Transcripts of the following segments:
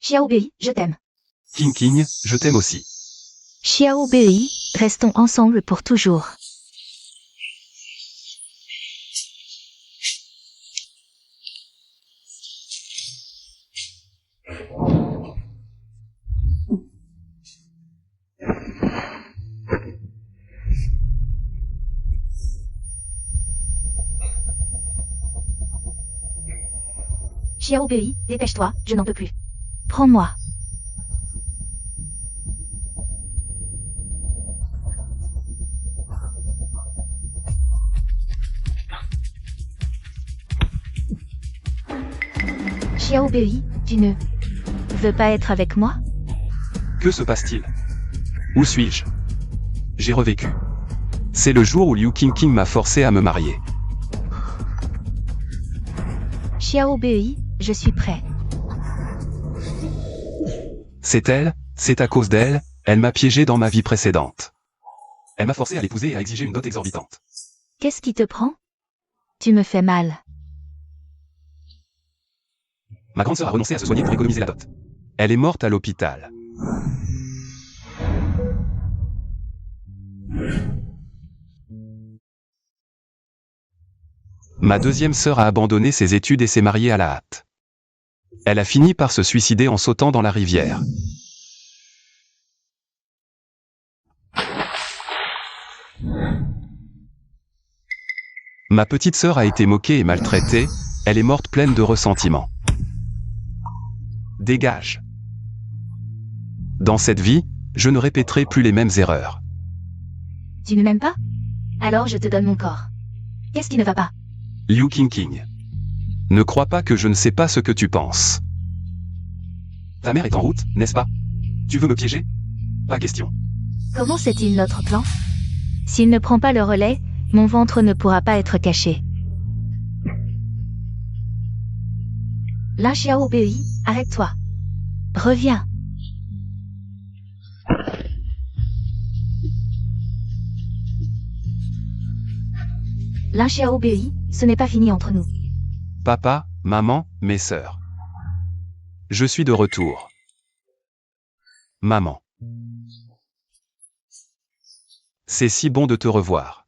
Xiaobei, je t'aime. King King, je t'aime aussi. Xiaobei, restons ensemble pour toujours. Xiaobei, dépêche-toi, je n'en peux plus. Prends-moi. Xiaobei, tu ne veux pas être avec moi? Que se passe-t-il? Où suis-je? J'ai revécu. C'est le jour où Liu King m'a forcé à me marier. Xiaobei, je suis prêt. C'est elle, c'est à cause d'elle, elle m'a piégé dans ma vie précédente. Elle m'a forcé à l'épouser et à exiger une dot exorbitante. Qu'est-ce qui te prend? Tu me fais mal. Ma grande sœur a renoncé à se soigner pour économiser la dot. Elle est morte à l'hôpital. Ma deuxième sœur a abandonné ses études et s'est mariée à la hâte. Elle a fini par se suicider en sautant dans la rivière. Ma petite sœur a été moquée et maltraitée, elle est morte pleine de ressentiment. Dégage. Dans cette vie, je ne répéterai plus les mêmes erreurs. Tu ne m'aimes pas? Alors je te donne mon corps. Qu'est-ce qui ne va pas? Liu King. Ne crois pas que je ne sais pas ce que tu penses. Ta mère est en route, n'est-ce pas? Tu veux me piéger? Pas question. Comment sait-il notre plan? S'il ne prend pas le relais, mon ventre ne pourra pas être caché. Là, Xiaobei, arrête-toi. Reviens. Là, Xiaobei, ce n'est pas fini entre nous. Papa, maman, mes sœurs. Je suis de retour. Maman. C'est si bon de te revoir.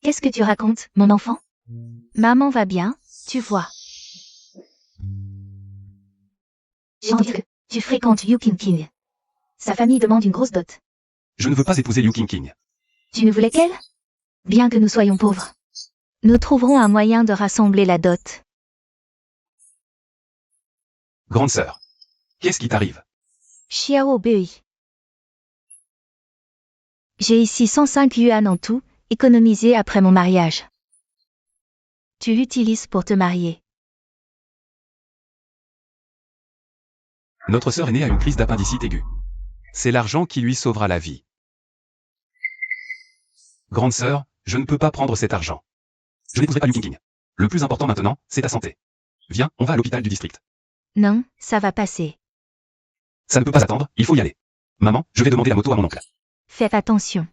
Qu'est-ce que tu racontes, mon enfant? Maman va bien, tu vois. J'ai entendu que tu fréquentes Liu King. Sa famille demande une grosse dot. Je ne veux pas épouser Liu King. Tu ne voulais qu'elle? Bien que nous soyons pauvres. Nous trouverons un moyen de rassembler la dot. Grande sœur. Qu'est-ce qui t'arrive? Xiaobei. J'ai ici 105 yuan en tout, économisés après mon mariage. Tu l'utilises pour te marier. Notre sœur aînée a une crise d'appendicite aiguë. C'est l'argent qui lui sauvera la vie. Grande sœur, je ne peux pas prendre cet argent. Je n'épouserai pas Liu King. Le plus important maintenant, c'est ta santé. Viens, on va à l'hôpital du district. Non, ça va passer. Ça ne peut pas attendre, il faut y aller. Maman, je vais demander la moto à mon oncle. Fais attention.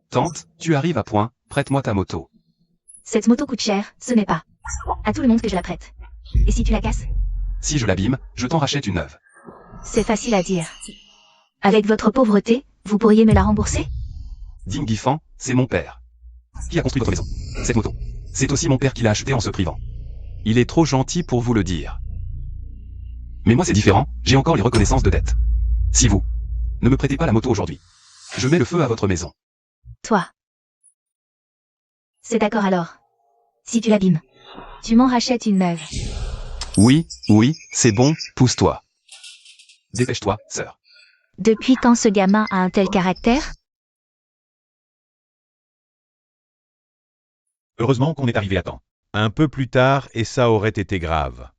Tante, tu arrives à point, prête-moi ta moto. Cette moto coûte cher, ce n'est pas à tout le monde que je la prête. Et si tu la casses? Si je l'abîme, je t'en rachète une neuve. C'est facile à dire. Avec votre pauvreté, vous pourriez me la rembourser? Ding Gifan, c'est mon père. Qui a construit votre maison? Cette moto. C'est aussi mon père qui l'a achetée en se privant. Il est trop gentil pour vous le dire. Mais moi c'est différent, j'ai encore les reconnaissances de dette. Si vous ne me prêtez pas la moto aujourd'hui, je mets le feu à votre maison. Toi. C'est d'accord alors. Si tu l'abîmes, tu m'en rachètes une neuve. Oui, c'est bon, pousse-toi. Dépêche-toi, sœur. Depuis quand ce gamin a un tel caractère? Heureusement qu'on est arrivé à temps. Un peu plus tard et ça aurait été grave.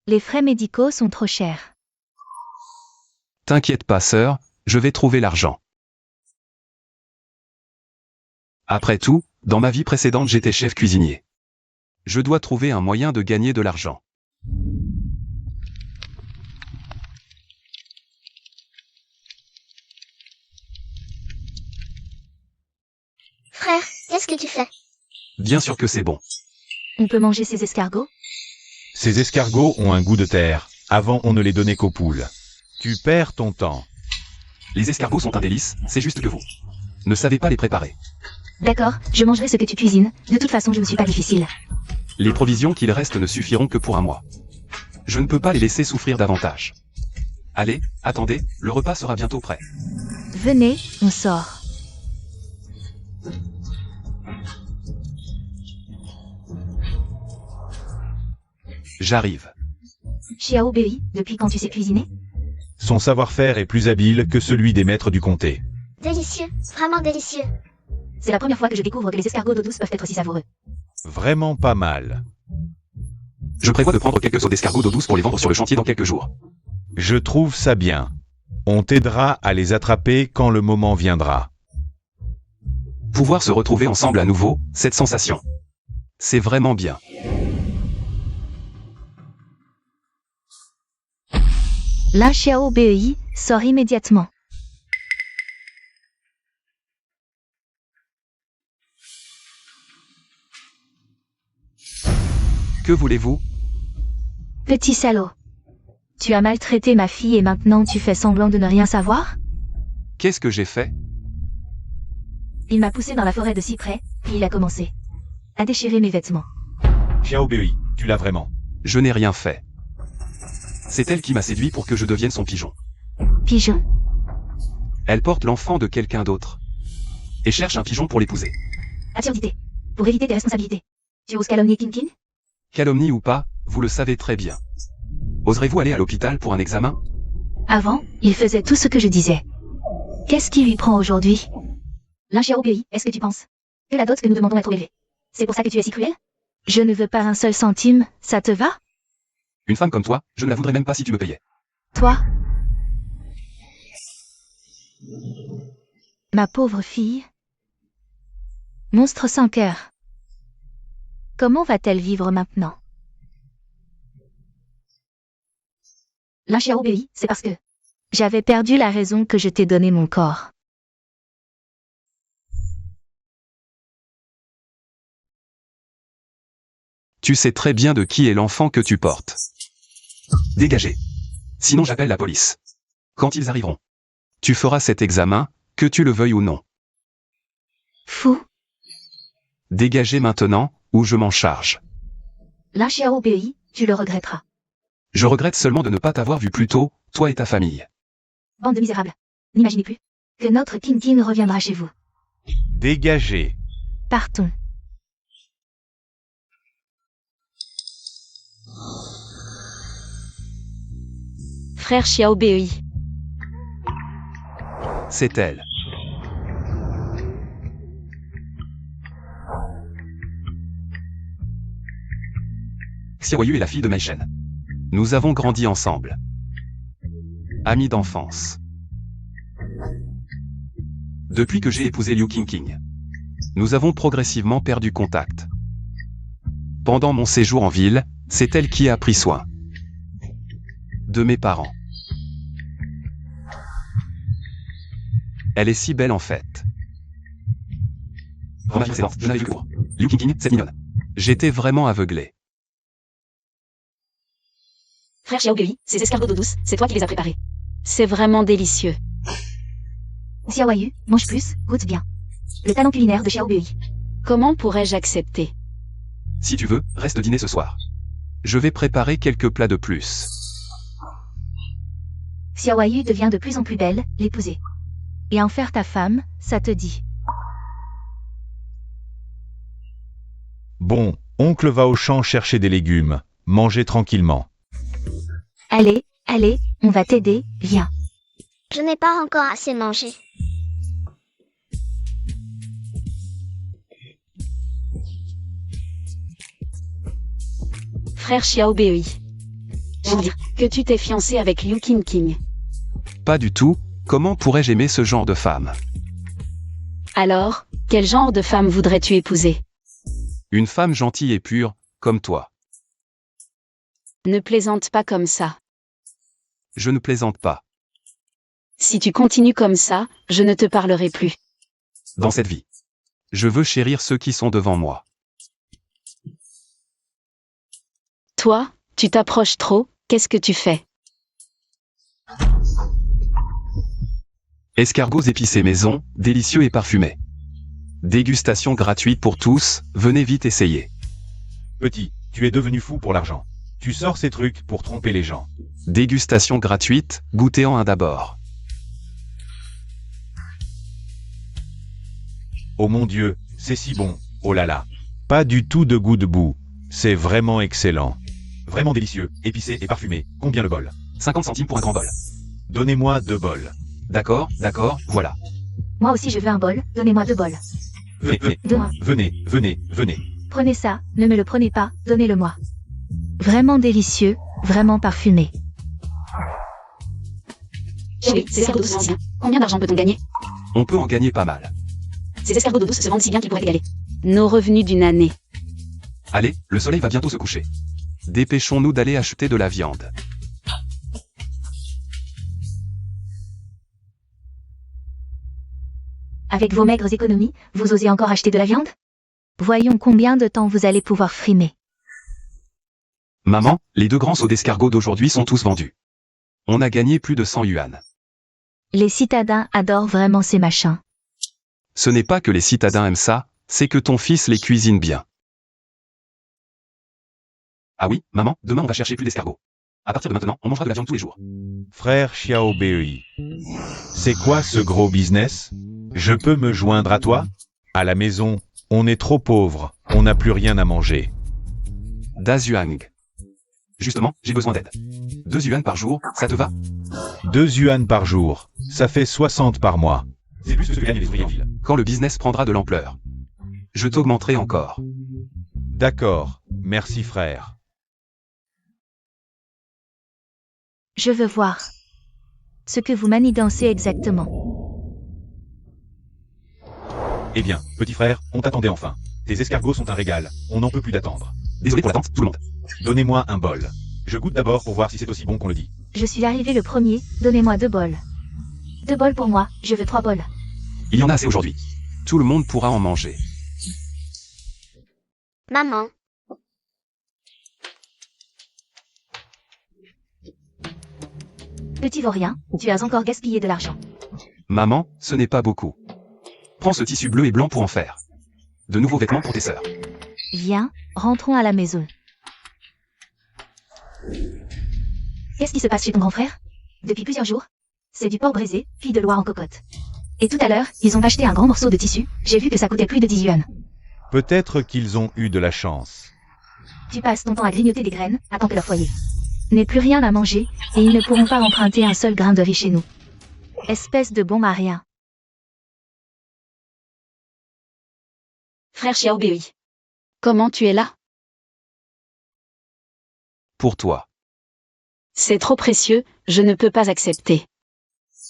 Les frais médicaux sont trop chers. T'inquiète pas, sœur, je vais trouver l'argent. Après tout, dans ma vie précédente j'étais chef cuisinier. Je dois trouver un moyen de gagner de l'argent. Frère, qu'est-ce que tu fais? Bien sûr que c'est bon. On peut manger ces escargots? Ces escargots ont un goût de terre. Avant, on ne les donnait qu'aux poules. Tu perds ton temps. Les escargots sont un délice, c'est juste que vous ne savez pas les préparer. D'accord, je mangerai ce que tu cuisines. De toute façon, je ne suis pas difficile. Les provisions qu'il reste ne suffiront que pour un mois. Je ne peux pas les laisser souffrir davantage. Allez, attendez, le repas sera bientôt prêt. Venez, on sort. J'arrive. Xiao Bei, depuis quand tu sais cuisiner? Son savoir-faire est plus habile que celui des maîtres du comté. Délicieux, vraiment délicieux. C'est la première fois que je découvre que les escargots d'eau douce peuvent être si savoureux. Vraiment pas mal. Je prévois de prendre quelques sauts d'escargots d'eau douce pour les vendre sur le chantier dans quelques jours. Je trouve ça bien. On t'aidera à les attraper quand le moment viendra. Pouvoir se retrouver ensemble à nouveau, cette sensation. C'est vraiment bien. Là, Xiao Bei sort immédiatement. Que voulez-vous? Petit salaud. Tu as maltraité ma fille et maintenant tu fais semblant de ne rien savoir? Qu'est-ce que j'ai fait? Il m'a poussé dans la forêt de cyprès, puis il a commencé à déchirer mes vêtements. Xiao Bei, tu l'as vraiment. Je n'ai rien fait. C'est elle qui m'a séduit pour que je devienne son pigeon. Pigeon. Elle porte l'enfant de quelqu'un d'autre. Et cherche un pigeon pour l'épouser. Absurdité. Pour éviter tes responsabilités. Tu oses calomnier Kin? Calomnie ou pas, vous le savez très bien. Oserez-vous aller à l'hôpital pour un examen? Avant, il faisait tout ce que je disais. Qu'est-ce qui lui prend aujourd'hui? Là, Xiao Bei, est-ce que tu penses que la dot que nous demandons est trop élevée? C'est pour ça que tu es si cruel? Je ne veux pas un seul centime, ça te va? Une femme comme toi, je ne la voudrais même pas si tu me payais. Toi? Ma pauvre fille. Monstre sans cœur. Comment va-t-elle vivre maintenant? Là, Xiao Bei, c'est parce que j'avais perdu la raison que je t'ai donné mon corps. Tu sais très bien de qui est l'enfant que tu portes. Dégagez. Sinon j'appelle la police. Quand ils arriveront, tu feras cet examen, que tu le veuilles ou non. Fou. Dégagez maintenant, ou je m'en charge. Là, Xiao Bei, tu le regretteras. Je regrette seulement de ne pas t'avoir vu plus tôt, toi et ta famille. Bande de misérables. N'imaginez plus que notre Kin reviendra chez vous. Dégagez. Partons. Frère Xiao Bei. C'est elle. Xiaoyu est la fille de Mei Shen. Nous avons grandi ensemble. Amis d'enfance. Depuis que j'ai épousé Liu Qingqing, nous avons progressivement perdu contact. Pendant mon séjour en ville, c'est elle qui a pris soin de mes parents. Elle est si belle en fait. Dans ma vie précédente, je n'avais vu que pour Liu Qingqing, cette mignonne. J'étais vraiment aveuglé. Frère Xiao Bei, ces escargots d'eau douce, c'est toi qui les as préparés. C'est vraiment délicieux. Xiaoyu, mange plus, goûte bien. Le talent culinaire de Xiao Bei. Comment pourrais-je accepter? Si tu veux, reste dîner ce soir. Je vais préparer quelques plats de plus. Xiaoyu devient de plus en plus belle, l'épouser. Et en faire ta femme, ça te dit. Bon, oncle va au champ chercher des légumes. Mangez tranquillement. Allez, allez, on va t'aider, viens. Je n'ai pas encore assez mangé. Frère Xiao Bei. Je veux dire que tu t'es fiancé avec Liu Qingqing. Pas du tout, comment pourrais-je aimer ce genre de femme? Alors, quel genre de femme voudrais-tu épouser? Une femme gentille et pure, comme toi. Ne plaisante pas comme ça. Je ne plaisante pas. Si tu continues comme ça, je ne te parlerai plus. Dans cette vie, je veux chérir ceux qui sont devant moi. Toi, tu t'approches trop, qu'est-ce que tu fais? Escargots épicés maison, délicieux et parfumés. Dégustation gratuite pour tous, venez vite essayer. Petit, tu es devenu fou pour l'argent. Tu sors ces trucs pour tromper les gens. Dégustation gratuite, goûtez-en un d'abord. Oh mon Dieu, c'est si bon, oh là là. Pas du tout de goût de boue. C'est vraiment excellent. Vraiment délicieux, épicé et parfumé. Combien le bol? 50 centimes pour un grand bol. Donnez-moi 2 bols. D'accord, voilà. Moi aussi je veux un bol, donnez-moi 2 bols. Venez. Prenez ça, ne me le prenez pas, donnez-le-moi. Vraiment délicieux, vraiment parfumé. Chérie, ces escargots d'eau sont anciens. Combien d'argent peut-on gagner? On peut en gagner pas mal. Ces escargots d'eau douce se vendent si bien qu'ils pourraient égaler nos revenus d'une année. Allez, le soleil va bientôt se coucher. Dépêchons-nous d'aller acheter de la viande. Avec vos maigres économies, vous osez encore acheter de la viande? Voyons combien de temps vous allez pouvoir frimer. Maman, les 2 grands seaux d'escargots d'aujourd'hui sont tous vendus. On a gagné plus de 100 yuan. Les citadins adorent vraiment ces machins. Ce n'est pas que les citadins aiment ça, c'est que ton fils les cuisine bien. Ah oui, maman, demain on va chercher plus d'escargots. À partir de maintenant, on mangera de la viande tous les jours. Frère Xiao Bei. C'est quoi ce gros business? Je peux me joindre à toi? À la maison, on est trop pauvres, on n'a plus rien à manger. Da Zhuang. Justement, j'ai besoin d'aide. 2 yuan par jour, ça te va? 2 yuan par jour, ça fait 60 par mois. C'est plus que ce que gagnent les ouvriers en ville. Quand le business prendra de l'ampleur, je t'augmenterai encore. D'accord, merci frère. Je veux voir ce que vous manigancez exactement. Eh bien, petit frère, on t'attendait enfin. Tes escargots sont un régal, on n'en peut plus d'attendre. Désolé pour l'attente, tout le monde. Donnez-moi un bol. Je goûte d'abord pour voir si c'est aussi bon qu'on le dit. Je suis arrivé le premier, donnez-moi 2 bols. 2 bols pour moi, je veux 3 bols. Il y en a assez aujourd'hui. Tout le monde pourra en manger. Maman, Petit vaurien, tu as encore gaspillé de l'argent. Maman, ce n'est pas beaucoup. Prends ce tissu bleu et blanc pour en faire. De nouveaux vêtements pour tes sœurs. Viens, rentrons à la maison. Qu'est-ce qui se passe chez ton grand frère? Depuis plusieurs jours, c'est du porc braisé, puis de l'oie en cocotte. Et tout à l'heure, ils ont acheté un grand morceau de tissu, j'ai vu que ça coûtait plus de 10 yuan. Peut-être qu'ils ont eu de la chance. Tu passes ton temps à grignoter des graines, attends que leur foyer n'ait plus rien à manger, et ils ne pourront pas emprunter un seul grain de riz chez nous. Espèce de bon marien. Frère Xiao Bei. Comment tu es là? Pour toi. C'est trop précieux, je ne peux pas accepter.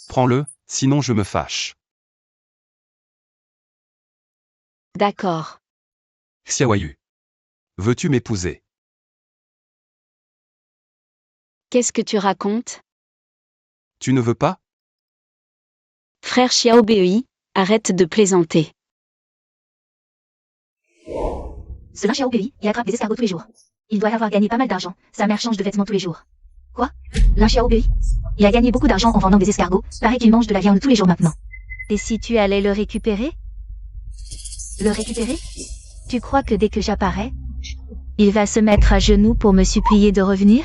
Prends-le, sinon je me fâche. D'accord. Xiaoyu. Veux-tu m'épouser? Qu'est-ce que tu racontes? Tu ne veux pas? Frère Xiao Bei, arrête de plaisanter. Ce Xiao Bei, il attrape des escargots tous les jours. Il doit avoir gagné pas mal d'argent, sa mère change de vêtements tous les jours. Quoi? Xiao Bei? Il a gagné beaucoup d'argent en vendant des escargots, paraît qu'il mange de la viande tous les jours maintenant. Et si tu allais le récupérer? Le récupérer? Tu crois que dès que j'apparais, il va se mettre à genoux pour me supplier de revenir?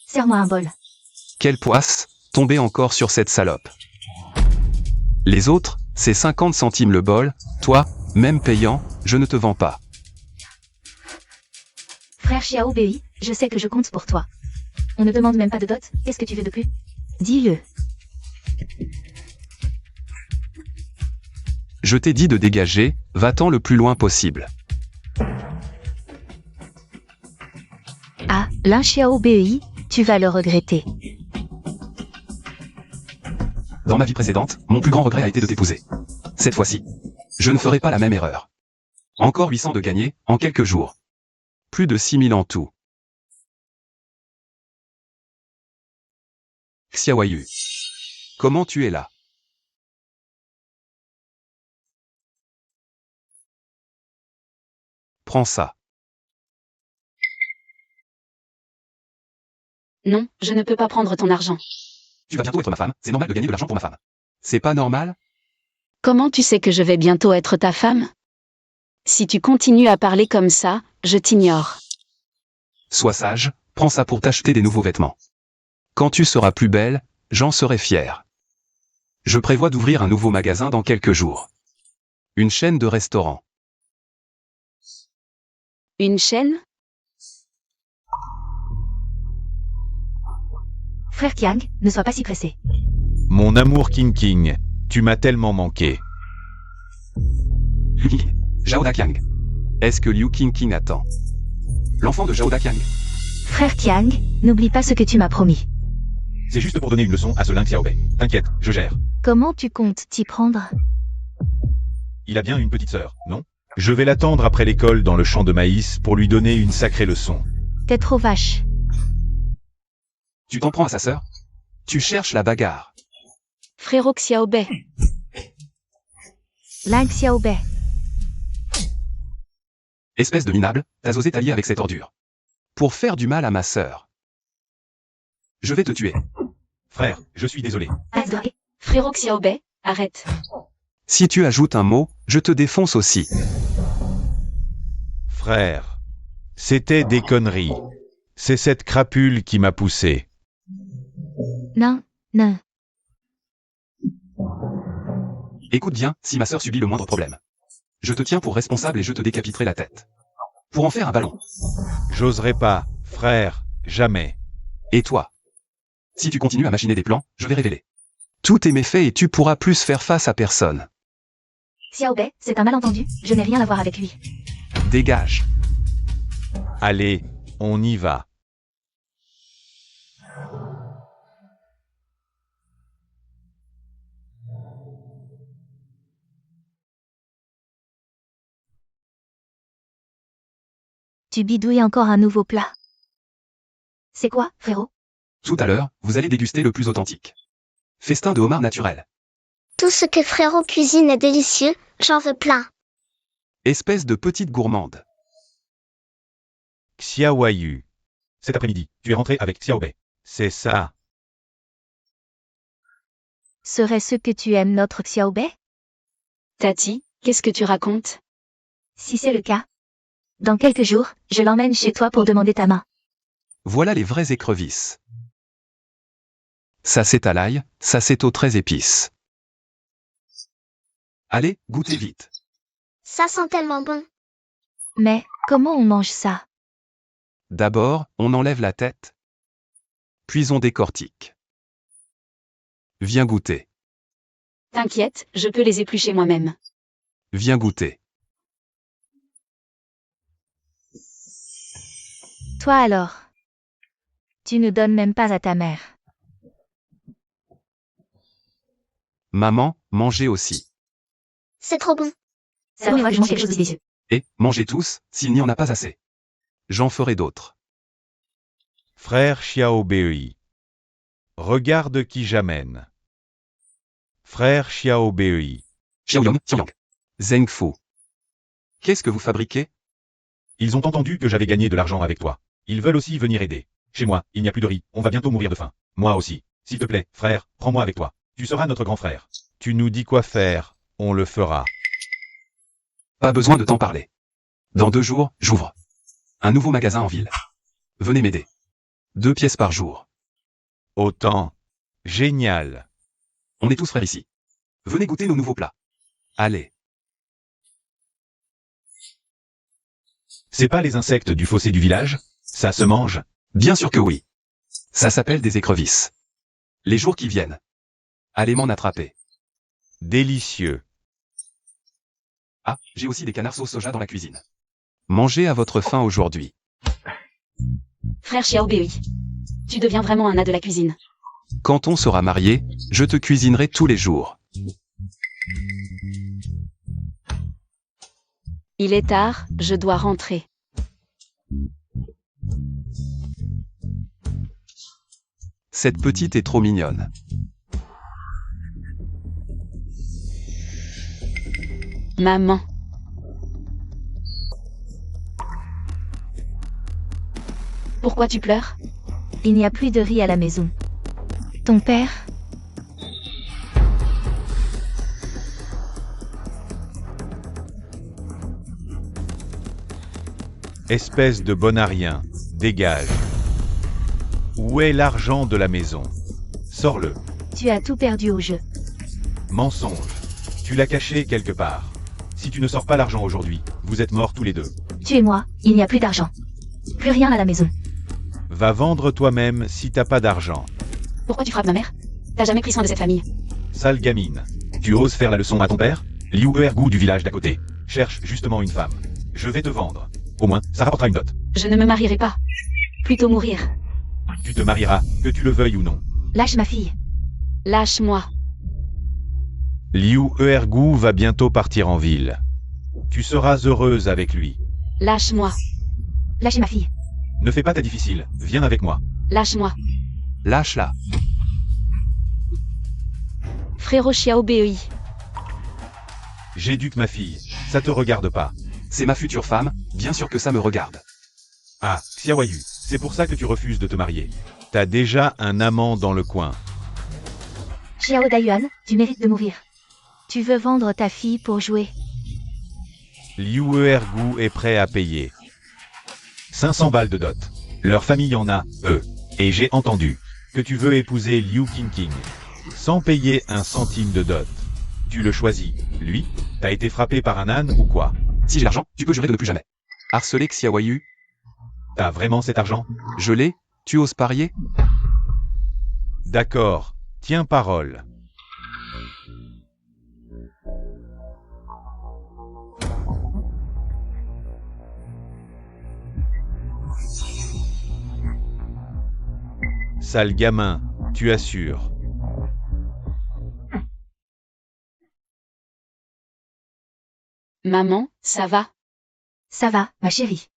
Serre-moi un bol. Quelle poisse, tomber encore sur cette salope. Les autres, c'est 50 centimes le bol, toi, même payant, je ne te vends pas. Frère Xiao Bei, je sais que je compte pour toi. On ne demande même pas de dot, qu'est-ce que tu veux de plus? Dis-le. Je t'ai dit de dégager, va-t'en le plus loin possible. Ah, Xiao Bei, tu vas le regretter. Dans ma vie précédente, mon plus grand regret a été de t'épouser. Cette fois-ci, je ne ferai pas la même erreur. Encore 800 de gagner, en quelques jours. Plus de 6000 en tout. Xiaoyu. Comment tu es là? Prends ça. Non, je ne peux pas prendre ton argent. Tu vas bientôt être ma femme, c'est normal de gagner de l'argent pour ma femme. C'est pas normal? Comment tu sais que je vais bientôt être ta femme? Si tu continues à parler comme ça, je t'ignore. Sois sage, prends ça pour t'acheter des nouveaux vêtements. Quand tu seras plus belle, j'en serai fier. Je prévois d'ouvrir un nouveau magasin dans quelques jours. Une chaîne de restaurants. Une chaîne? Frère Kiang, ne sois pas si pressé. Mon amour King King, tu m'as tellement manqué. Zhao Daqiang. Est-ce que Liu King attend? L'enfant de Zhao Daqiang. Frère Kiang, n'oublie pas ce que tu m'as promis. C'est juste pour donner une leçon à ce Ling Xiaobei. T'inquiète, je gère. Comment tu comptes t'y prendre? Il a bien une petite sœur, non? Je vais l'attendre après l'école dans le champ de maïs pour lui donner une sacrée leçon. T'es trop vache. Tu t'en prends à sa sœur? Tu cherches la bagarre. Frérot Xiaobei. Ling Xiaobei. Espèce de minable, t'as osé t'allier avec cette ordure. Pour faire du mal à ma sœur. Je vais te tuer. Frère, je suis désolé. Frérot Xiaobei, arrête. Si tu ajoutes un mot, je te défonce aussi. Frère, c'était des conneries. C'est cette crapule qui m'a poussé. Non, non. Écoute bien, si ma sœur subit le moindre problème. Je te tiens pour responsable et je te décapiterai la tête. Pour en faire un ballon. J'oserais pas, frère, jamais. Et toi? Si tu continues à machiner des plans, je vais révéler tous tes méfaits et tu pourras plus faire face à personne. Xiaobei, c'est un malentendu, je n'ai rien à voir avec lui. Dégage. Allez, on y va. Tu bidouilles encore un nouveau plat. C'est quoi, frérot? Tout à l'heure, vous allez déguster le plus authentique. Festin de homard naturel. Tout ce que frérot cuisine est délicieux, j'en veux plein. Espèce de petite gourmande. Xiaoyu. Cet après-midi, tu es rentré avec Xiaobei. C'est ça. Serait-ce que tu aimes notre Xiaobei? Tati, qu'est-ce que tu racontes? Si c'est le cas. Dans quelques jours, je l'emmène chez toi pour demander ta main. Voilà les vraies écrevisses. Ça c'est à l'ail, ça c'est aux 13 épices. Allez, goûtez vite. Ça sent tellement bon. Mais, comment on mange ça? D'abord, on enlève la tête. Puis on décortique. Viens goûter. T'inquiète, je peux les éplucher moi-même. Viens goûter. Toi alors? Tu ne donnes même pas à ta mère. Maman, mangez aussi. C'est trop bon. Ça va, je mange quelque chose de délicieux. Et, mangez tous, s'il n'y en a pas assez. J'en ferai d'autres. Frère Xiaobei. Regarde qui j'amène. Frère Xiaobei. Xiaoyong, Xiaoyang. Zheng Fu. Qu'est-ce que vous fabriquez? Ils ont entendu que j'avais gagné de l'argent avec toi. Ils veulent aussi venir aider. Chez moi, il n'y a plus de riz, on va bientôt mourir de faim. Moi aussi. S'il te plaît, frère, prends-moi avec toi. Tu seras notre grand frère. Tu nous dis quoi faire, on le fera. Pas besoin de t'en parler. Dans 2 jours, j'ouvre un nouveau magasin en ville. Venez m'aider. 2 pièces par jour. Autant. Génial. On est tous frères ici. Venez goûter nos nouveaux plats. Allez. C'est pas les insectes du fossé du village? Ça se mange? Bien sûr que oui. Ça s'appelle des écrevisses. Les jours qui viennent. Allez m'en attraper. Délicieux. Ah, j'ai aussi des canards sauce soja dans la cuisine. Mangez à votre faim aujourd'hui. Frère Xiaobei. Tu deviens vraiment un as de la cuisine. Quand on sera mariés, je te cuisinerai tous les jours. Il est tard, je dois rentrer. Cette petite est trop mignonne. Maman. Pourquoi tu pleures? Il n'y a plus de riz à la maison. Ton père? Espèce de bonarien, dégage. Où est l'argent de la maison? Sors-le. Tu as tout perdu au jeu. Mensonge. Tu l'as caché quelque part. Si tu ne sors pas l'argent aujourd'hui, vous êtes morts tous les deux. Tu et moi, il n'y a plus d'argent. Plus rien à la maison. Va vendre toi-même si t'as pas d'argent. Pourquoi tu frappes ma mère? T'as jamais pris soin de cette famille. Sale gamine. Tu oses faire la leçon à ton père? Liu Ergu du village d'à côté cherche justement une femme. Je vais te vendre. Au moins, ça rapportera une dot. Je ne me marierai pas. Plutôt mourir. Tu te marieras, que tu le veuilles ou non. Lâche ma fille. Lâche-moi. Liu Ergu va bientôt partir en ville. Tu seras heureuse avec lui. Lâche-moi. Lâchez ma fille. Ne fais pas ta difficile, viens avec moi. Lâche-moi. Lâche-la. Frérot Xiaobei. J'éduque ma fille, ça te regarde pas. C'est ma future femme, bien sûr que ça me regarde. Ah, Xiaoyu, c'est pour ça que tu refuses de te marier. T'as déjà un amant dans le coin. Xiao Dayuan, tu mérites de mourir. Tu veux vendre ta fille pour jouer. Liu Ergu est prêt à payer. 500 balles de dot. Leur famille en a, eux. Et j'ai entendu que tu veux épouser Liu Qingqing. Sans payer un centime de dot. Tu le choisis, lui? T'as été frappé par un âne ou quoi? Si j'ai l'argent, tu peux jurer de ne plus jamais harceler Xiaoyu. T'as vraiment cet argent? Je l'ai, tu oses parier? D'accord, tiens parole. Sale gamin, tu assures. Maman, ça va? Ça va, ma chérie.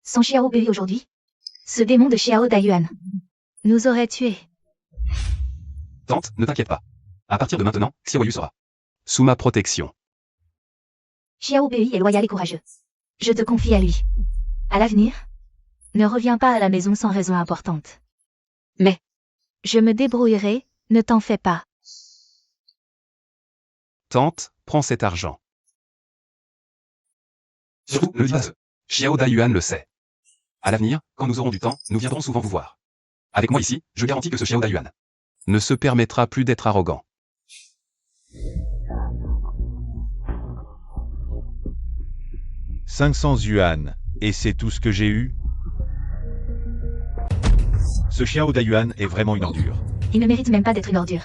Sans Xiao Bei aujourd'hui? Ce démon de Xiao Dayuan nous aurait tués. Tante, ne t'inquiète pas. À partir de maintenant, Xiaoyu sera sous ma protection. Xiao Bei est loyal et courageux. Je te confie à lui. À l'avenir, ne reviens pas à la maison sans raison importante. Mais je me débrouillerai, ne t'en fais pas. Tante, prends cet argent. Surtout, ne le dis pas à eux. Xiao Dayuan le sait. À l'avenir, quand nous aurons du temps, nous viendrons souvent vous voir. Avec moi ici, je garantis que ce Xiao Dayuan ne se permettra plus d'être arrogant. « 500 yuan, et c'est tout ce que j'ai eu? Ce Xiao Dayuan est vraiment une ordure. Il ne mérite même pas d'être une ordure.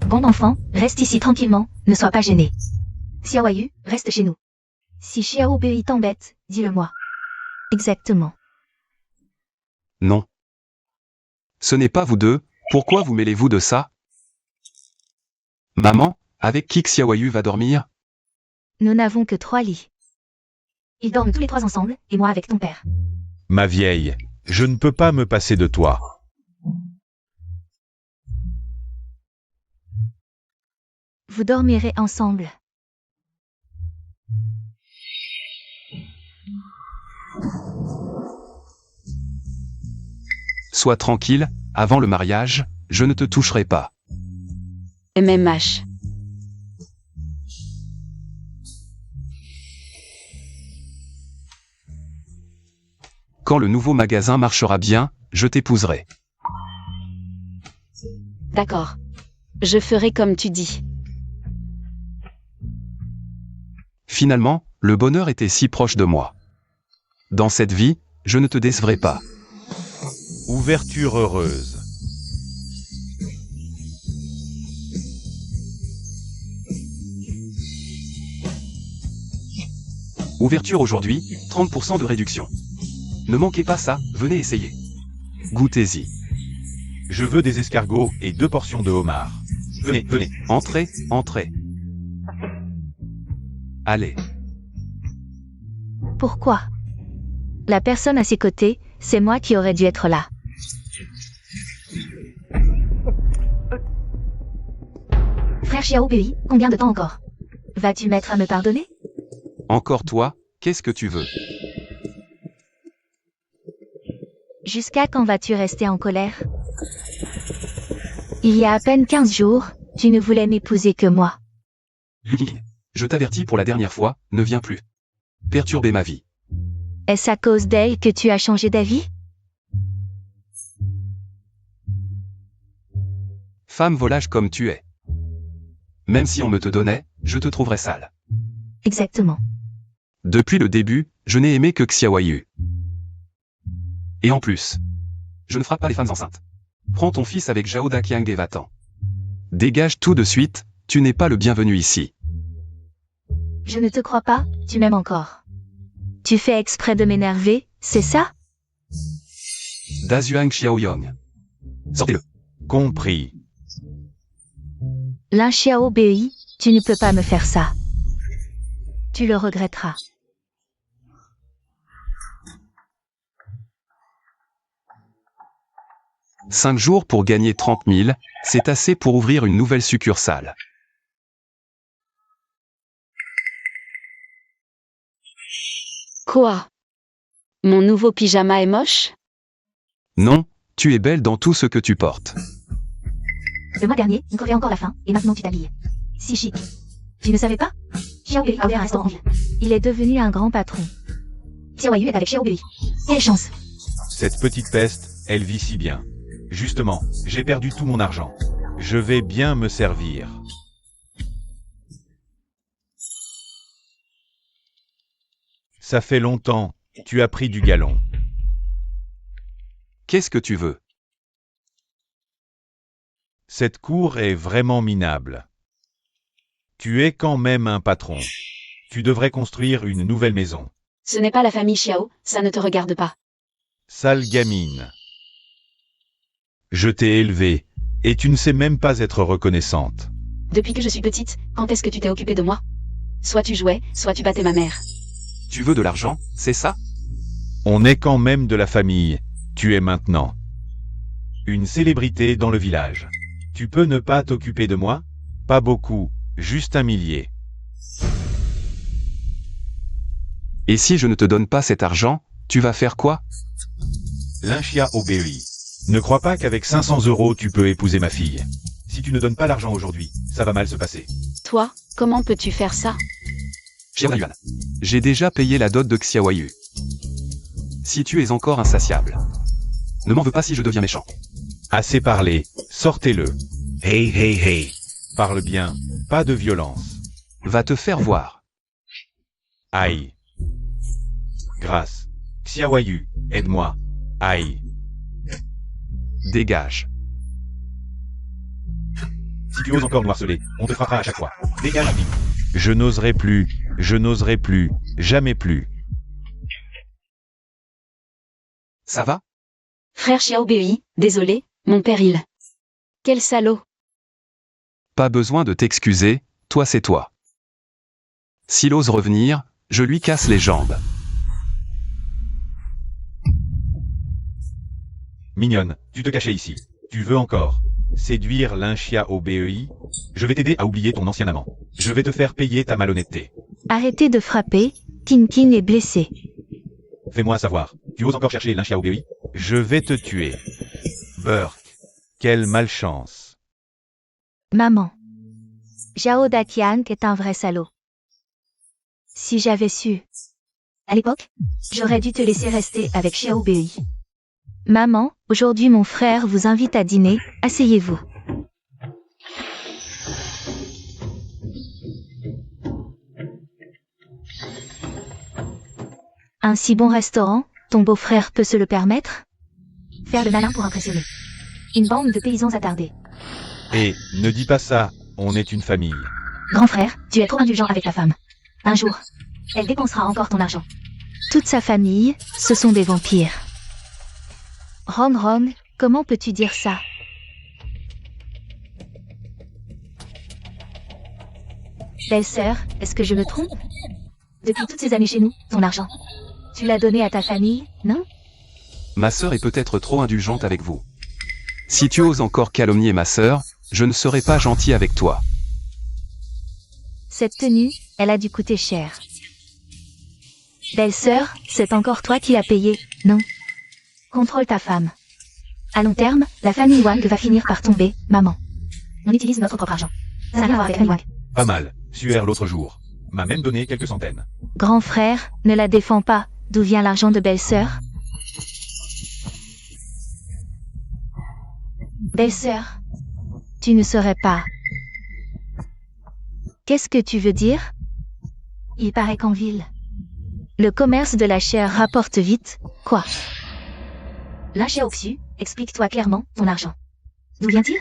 Bon enfant, reste ici tranquillement, ne sois pas gêné. Xiaoyu, reste chez nous. Si Xiao Bei t'embête, dis-le-moi. Exactement. Non. Ce n'est pas vous deux, pourquoi vous mêlez-vous de ça? Maman, avec qui Xiaoyu va dormir? Nous n'avons que 3 lits. Ils dorment tous les 3 ensemble, et moi avec ton père. Ma vieille, je ne peux pas me passer de toi. Vous dormirez ensemble. Sois tranquille, avant le mariage, je ne te toucherai pas. MMH. Quand le nouveau magasin marchera bien, je t'épouserai. D'accord. Je ferai comme tu dis. Finalement, le bonheur était si proche de moi. Dans cette vie, je ne te décevrai pas. Ouverture heureuse. Ouverture aujourd'hui, 30% de réduction. Ne manquez pas ça, venez essayer. Goûtez-y. Je veux des escargots et 2 portions de homard. Venez, venez. Entrez, entrez. Allez. Pourquoi? La personne à ses côtés, c'est moi qui aurais dû être là. Frère Xiao Bei, combien de temps encore? Vas-tu mettre à me pardonner? Encore toi, qu'est-ce que tu veux? Jusqu'à quand vas-tu rester en colère? Il y a à peine 15 jours, tu ne voulais n'épouser que moi. Lily, je t'avertis pour la dernière fois, ne viens plus perturber ma vie. Est-ce à cause d'elle que tu as changé d'avis? Femme volage comme tu es. Même si on me te donnait, je te trouverais sale. Exactement. Depuis le début, je n'ai aimé que Xiaoyu. Et en plus, je ne frappe pas les femmes enceintes. Prends ton fils avec Zhao Daqiang et va-t'en. Dégage tout de suite, tu n'es pas le bienvenu ici. Je ne te crois pas, tu m'aimes encore. Tu fais exprès de m'énerver, c'est ça? Dazuang Xiaoyong. Sortez-le. Compris. Lin Xiao Bei, tu ne peux pas me faire ça. Tu le regretteras. « 5 jours pour gagner 30 000, c'est assez pour ouvrir une nouvelle succursale. Quoi? Mon nouveau pyjama est moche? Non, tu es belle dans tout ce que tu portes. Le mois dernier, on crevait encore la faim, et maintenant tu t'habilles. Si chic. Tu ne savais pas? Xiao Bei a ouvert un restaurant. Il est devenu un grand patron. Xiaoyu est avec Xiao Bei. Quelle chance! Cette petite peste, elle vit si bien. Justement, j'ai perdu tout mon argent. Je vais bien me servir. Ça fait longtemps, tu as pris du galon. Qu'est-ce que tu veux? Cette cour est vraiment minable. Tu es quand même un patron. Tu devrais construire une nouvelle maison. Ce n'est pas la famille Xiao, ça ne te regarde pas. Sale gamine. Je t'ai élevée, et tu ne sais même pas être reconnaissante. Depuis que je suis petite, quand est-ce que tu t'es occupé de moi? Soit tu jouais, soit tu battais ma mère. Tu veux de l'argent, c'est ça? On est quand même de la famille. Tu es maintenant une célébrité dans le village. Tu peux ne pas t'occuper de moi? Pas beaucoup, juste 1 millier. Et si je ne te donne pas cet argent, tu vas faire quoi? Lin Xiao Bei. Ne crois pas qu'avec 500 € tu peux épouser ma fille. Si tu ne donnes pas l'argent aujourd'hui, ça va mal se passer. Toi, comment peux-tu faire ça? Xiaoyuan. J'ai déjà payé la dot de Xiaoyu. Si tu es encore insatiable, ne m'en veux pas si je deviens méchant. Assez parlé, sortez-le. Hey hey hey. Parle bien, pas de violence. Va te faire voir. Aïe. Grâce. Xiaoyu, aide-moi. Aïe. Dégage. Si tu oses encore nous harceler, on te frappera à chaque fois. Dégage vite. Je n'oserai plus, jamais plus. Ça va? Frère Xiao Bei, désolé, mon péril. Quel salaud. Pas besoin de t'excuser, toi c'est toi. S'il ose revenir, je lui casse les jambes. Mignonne, tu te cachais ici. Tu veux encore séduire Lin Xiao Bei? Je vais t'aider à oublier ton ancien amant. Je vais te faire payer ta malhonnêteté. Arrêtez de frapper, Tintin est blessé. Fais-moi savoir. Tu oses encore chercher Lin Xiao Bei? Je vais te tuer. Burk. Quelle malchance. Maman. Zhao Daqiang est un vrai salaud. Si j'avais su. À l'époque, j'aurais dû te laisser rester avec Xiao Bei. Maman, aujourd'hui mon frère vous invite à dîner, asseyez-vous. Un si bon restaurant, ton beau-frère peut se le permettre? Faire le malin pour impressionner. Une bande de paysans attardés. Et, ne dis pas ça, on est une famille. Grand frère, tu es trop indulgent avec ta femme. Un jour, elle dépensera encore ton argent. Toute sa famille, ce sont des vampires. Rong Rong, comment peux-tu dire ça? Belle-sœur, est-ce que je me trompe? Depuis toutes ces années chez nous, ton argent. Tu l'as donné à ta famille, non? Ma sœur est peut-être trop indulgente avec vous. Si tu oses encore calomnier ma sœur, je ne serai pas gentil avec toi. Cette tenue, elle a dû coûter cher. Belle-sœur, c'est encore toi qui l'as payée, non? Contrôle ta femme. À long terme, la famille Wang va finir par tomber, maman. On utilise notre propre argent. Ça n'a rien à voir avec la famille Wang. Pas mal. Suer l'autre jour m'a même donné quelques centaines. Grand frère, ne la défends pas. D'où vient l'argent de belle-sœur? Belle-sœur, tu ne saurais pas. Qu'est-ce que tu veux dire? Il paraît qu'en ville, le commerce de la chair rapporte vite. Quoi? Là, Xiaoxu, explique-toi clairement ton argent. D'où vient-il?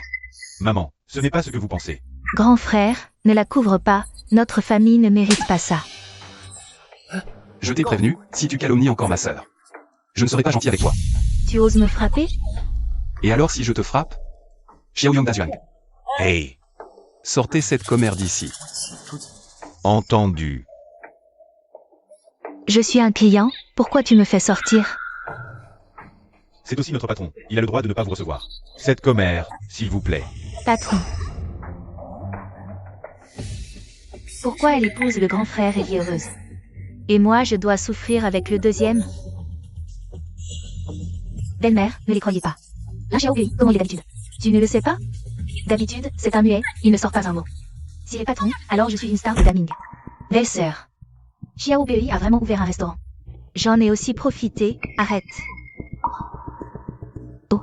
Maman, ce n'est pas ce que vous pensez. Grand frère, ne la couvre pas. Notre famille ne mérite pas ça. Je t'ai prévenu, si tu calomnies encore ma sœur, je ne serai pas gentil avec toi. Tu oses me frapper? Et alors si je te frappe? Xiaoyang Dazuang, Hey, sortez cette commère d'ici. entendu. Je suis un client, pourquoi tu me fais sortir? C'est aussi notre patron. Il a le droit de ne pas vous recevoir. Cette commère, s'il vous plaît. Patron. Pourquoi elle épouse le grand frère et vit heureuse? Et moi, je dois souffrir avec le deuxième? Belle-mère, ne les croyez pas. Là, Xiaobi, comment il est d'habitude? Tu ne le sais pas? D'habitude, c'est un muet, il ne sort pas un mot. S'il est patron, alors je suis une star de gaming. Belle-sœur. Xiao Bei a vraiment ouvert un restaurant. J'en ai aussi profité, arrête. Oh.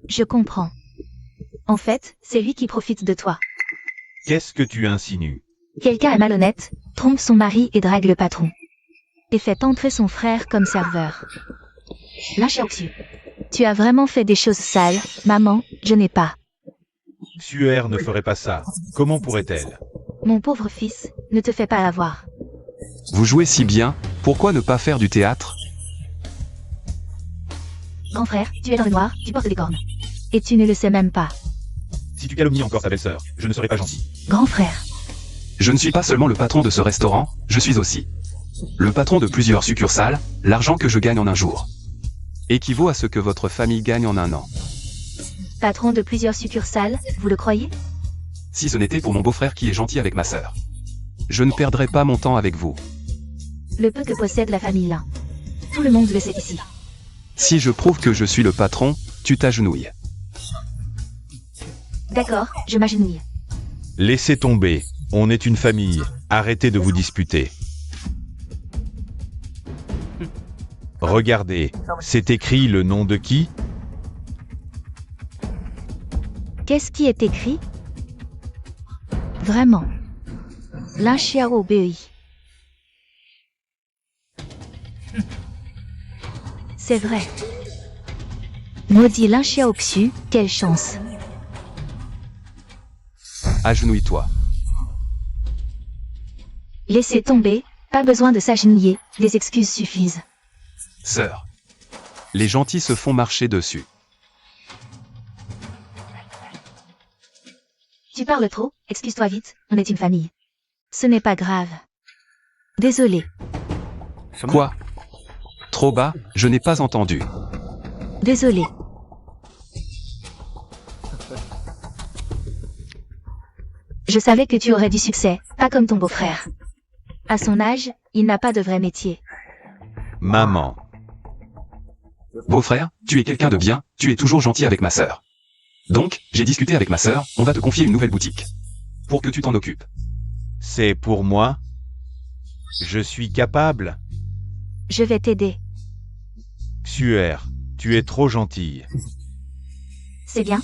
Je comprends. En fait, c'est lui qui profite de toi. Qu'est-ce que tu insinues? Quelqu'un est malhonnête, trompe son mari et drague le patron. Et fait entrer son frère comme serveur. Là, Xiaoxu. Tu as vraiment fait des choses sales, maman, je n'ai pas. Suer ne ferait pas ça. Comment pourrait-elle? Mon pauvre fils, ne te fais pas avoir. Vous jouez si bien, pourquoi ne pas faire du théâtre? Grand frère, tu es dans le noir, tu portes des cornes. Et tu ne le sais même pas. Si tu calomnies encore ta belle-sœur, je ne serai pas gentil. Grand frère. Je ne suis pas seulement le patron de ce restaurant, je suis aussi le patron de plusieurs succursales. L'argent que je gagne en un jour équivaut à ce que votre famille gagne en un an. Patron de plusieurs succursales, vous le croyez? Si ce n'était pour mon beau-frère qui est gentil avec ma sœur, je ne perdrais pas mon temps avec vous. Le peu que possède la famille là. Tout le monde le sait ici. Si je prouve que je suis le patron, tu t'agenouilles. D'accord, je m'agenouille. Laissez tomber. On est une famille. Arrêtez de vous disputer. Regardez, c'est écrit le nom de qui? Qu'est-ce qui est écrit? Vraiment. Lin Xiao Bei. C'est vrai. Maudit Lin Xiaoxu, quelle chance. Agenouille-toi. Laissez tomber, pas besoin de s'agenouiller, les excuses suffisent. Sœur. Les gentils se font marcher dessus. Tu parles trop, excuse-toi vite, on est une famille. Ce n'est pas grave. Désolé. Quoi? Trop bas, je n'ai pas entendu. Désolé. Je savais que tu aurais du succès, pas comme ton beau-frère. À son âge, il n'a pas de vrai métier. Maman. Beau-frère, tu es quelqu'un de bien, tu es toujours gentil avec ma sœur. Donc, j'ai discuté avec ma sœur, on va te confier une nouvelle boutique. Pour que tu t'en occupes. C'est pour moi? Je suis capable? Je vais t'aider. Suer, tu es trop gentille. C'est bien,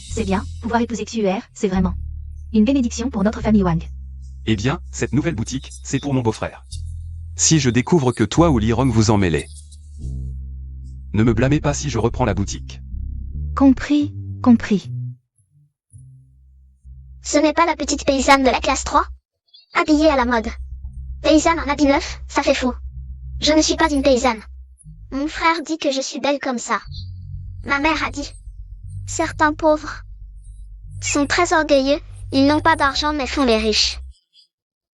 pouvoir épouser Xuer, c'est vraiment une bénédiction pour notre famille Wang. Eh bien, cette nouvelle boutique, c'est pour mon beau-frère. Si je découvre que toi ou Lirong vous en mêlez, ne me blâmez pas si je reprends la boutique. Compris, compris. Ce n'est pas la petite paysanne de la classe 3? Habillée à la mode. Paysanne en habit neuf, ça fait faux. Je ne suis pas une paysanne. Mon frère dit que je suis belle comme ça. Ma mère a dit. Certains pauvres sont très orgueilleux, ils n'ont pas d'argent mais font les riches.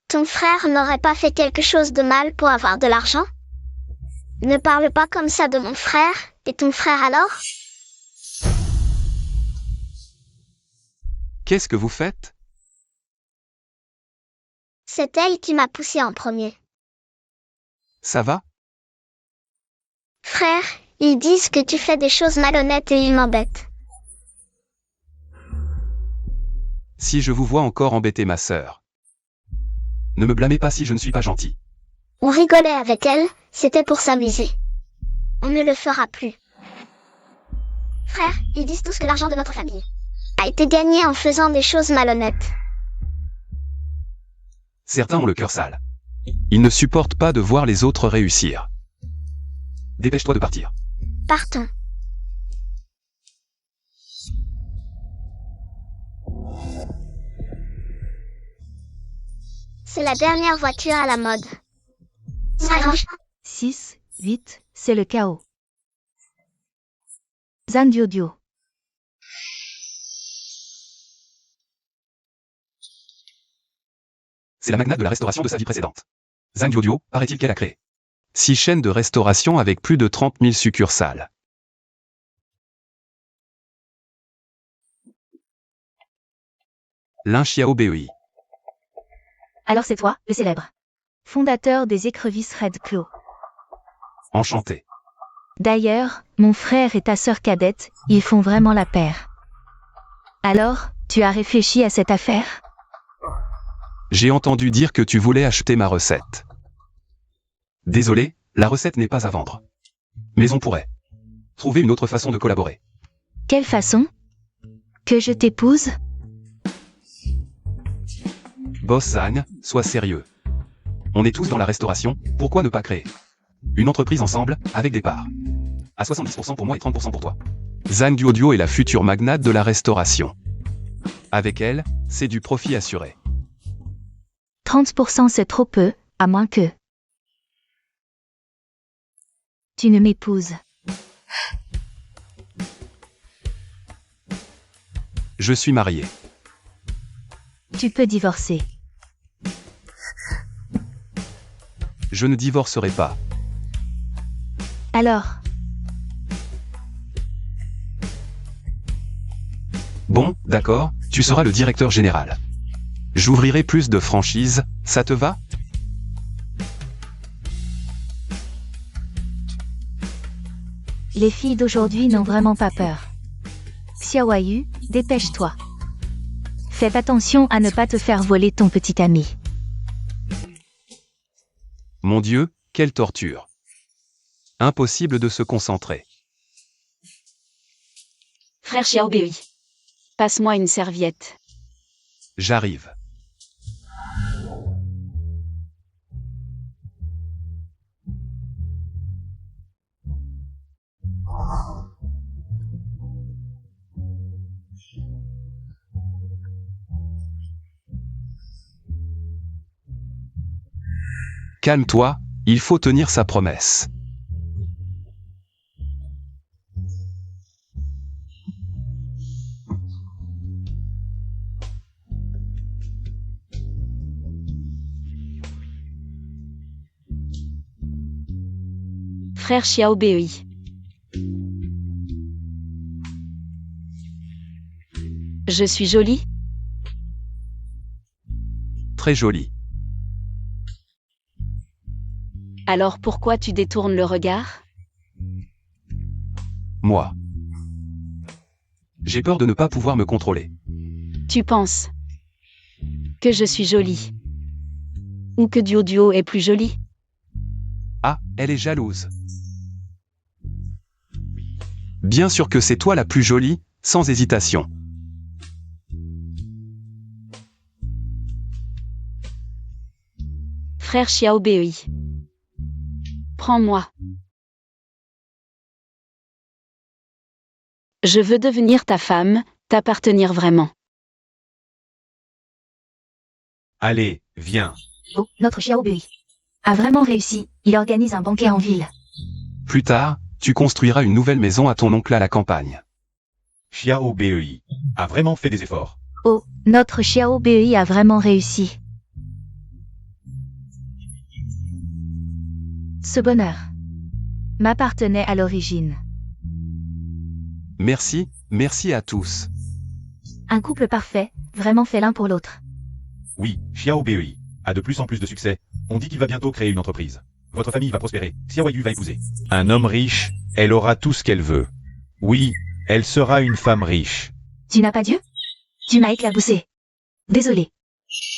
Ton frère n'aurait pas fait quelque chose de mal pour avoir de l'argent? Ne parle pas comme ça de mon frère, et ton frère alors? Qu'est-ce que vous faites? C'est elle qui m'a poussé en premier. Ça va? Frère, Ils disent que tu fais des choses malhonnêtes et ils m'embêtent. Si je vous vois encore embêter ma sœur. Ne me blâmez pas si je ne suis pas gentil. On rigolait avec elle, c'était pour s'amuser. On ne le fera plus. Frère, ils disent tous que l'argent de notre famille a été gagné en faisant des choses malhonnêtes. Certains ont le cœur sale. Ils ne supportent pas de voir les autres réussir. Dépêche-toi de partir. Partons. C'est la dernière voiture à la mode. Ça range. 6, 8, c'est le chaos. Zandiodio. C'est la magnate de la restauration de sa vie précédente. Zhang Duoduo, paraît-il qu'elle a créé 6 chaînes de restauration avec plus de 30 000 succursales. Lin Xiaobei. Alors c'est toi, le célèbre. Fondateur des écrevisses Red Claw. Enchanté. D'ailleurs, mon frère et ta sœur cadette, ils font vraiment la paire. Alors, tu as réfléchi à cette affaire? J'ai entendu dire que tu voulais acheter ma recette. Désolé, la recette n'est pas à vendre. Mais on pourrait trouver une autre façon de collaborer. Quelle façon? Que je t'épouse? Boss Zhang, sois sérieux. On est tous dans la restauration, pourquoi ne pas créer une entreprise ensemble, avec des parts à 70% pour moi et 30% pour toi. Zhang Duoduo est la future magnate de la restauration. Avec elle, c'est du profit assuré. 30% c'est trop peu, à moins que... Tu ne m'épouses. Je suis marié. Tu peux divorcer. Je ne divorcerai pas. Alors, Bon, d'accord, tu seras le directeur général. J'ouvrirai plus de franchises, ça te va? les filles d'aujourd'hui n'ont vraiment pas peur. Xiaoyu, dépêche-toi. Fais attention à ne pas te faire voler ton petit ami. Mon Dieu, quelle torture. Impossible de se concentrer. Frère Xiaobei. Passe-moi une serviette. J'arrive. Calme-toi, il faut tenir sa promesse. Frère Xiaobei. Je suis jolie? Très joli. Alors pourquoi tu détournes le regard? Moi. J'ai peur de ne pas pouvoir me contrôler. Tu penses que je suis jolie? Ou que Duoduo est plus jolie? Ah, elle est jalouse. Bien sûr que c'est toi la plus jolie, sans hésitation. Frère Xiaobei. Prends-moi. Je veux devenir ta femme, t'appartenir vraiment. Allez, viens. Oh, notre Xiaobei a vraiment réussi, il organise un banquet en ville. Plus tard, tu construiras une nouvelle maison à ton oncle à la campagne. Xiaobei a vraiment fait des efforts. Oh, notre Xiaobei a vraiment réussi. Ce bonheur m'appartenait à l'origine. Merci, merci à tous. Un couple parfait, vraiment fait l'un pour l'autre. Oui, Xiaobei a de plus en plus de succès. On dit qu'il va bientôt créer une entreprise. Votre famille va prospérer. Xiao Yu va épouser un homme riche, elle aura tout ce qu'elle veut. Oui, elle sera une femme riche. Tu n'as pas Dieu? Tu m'as éclaboussé. Désolé.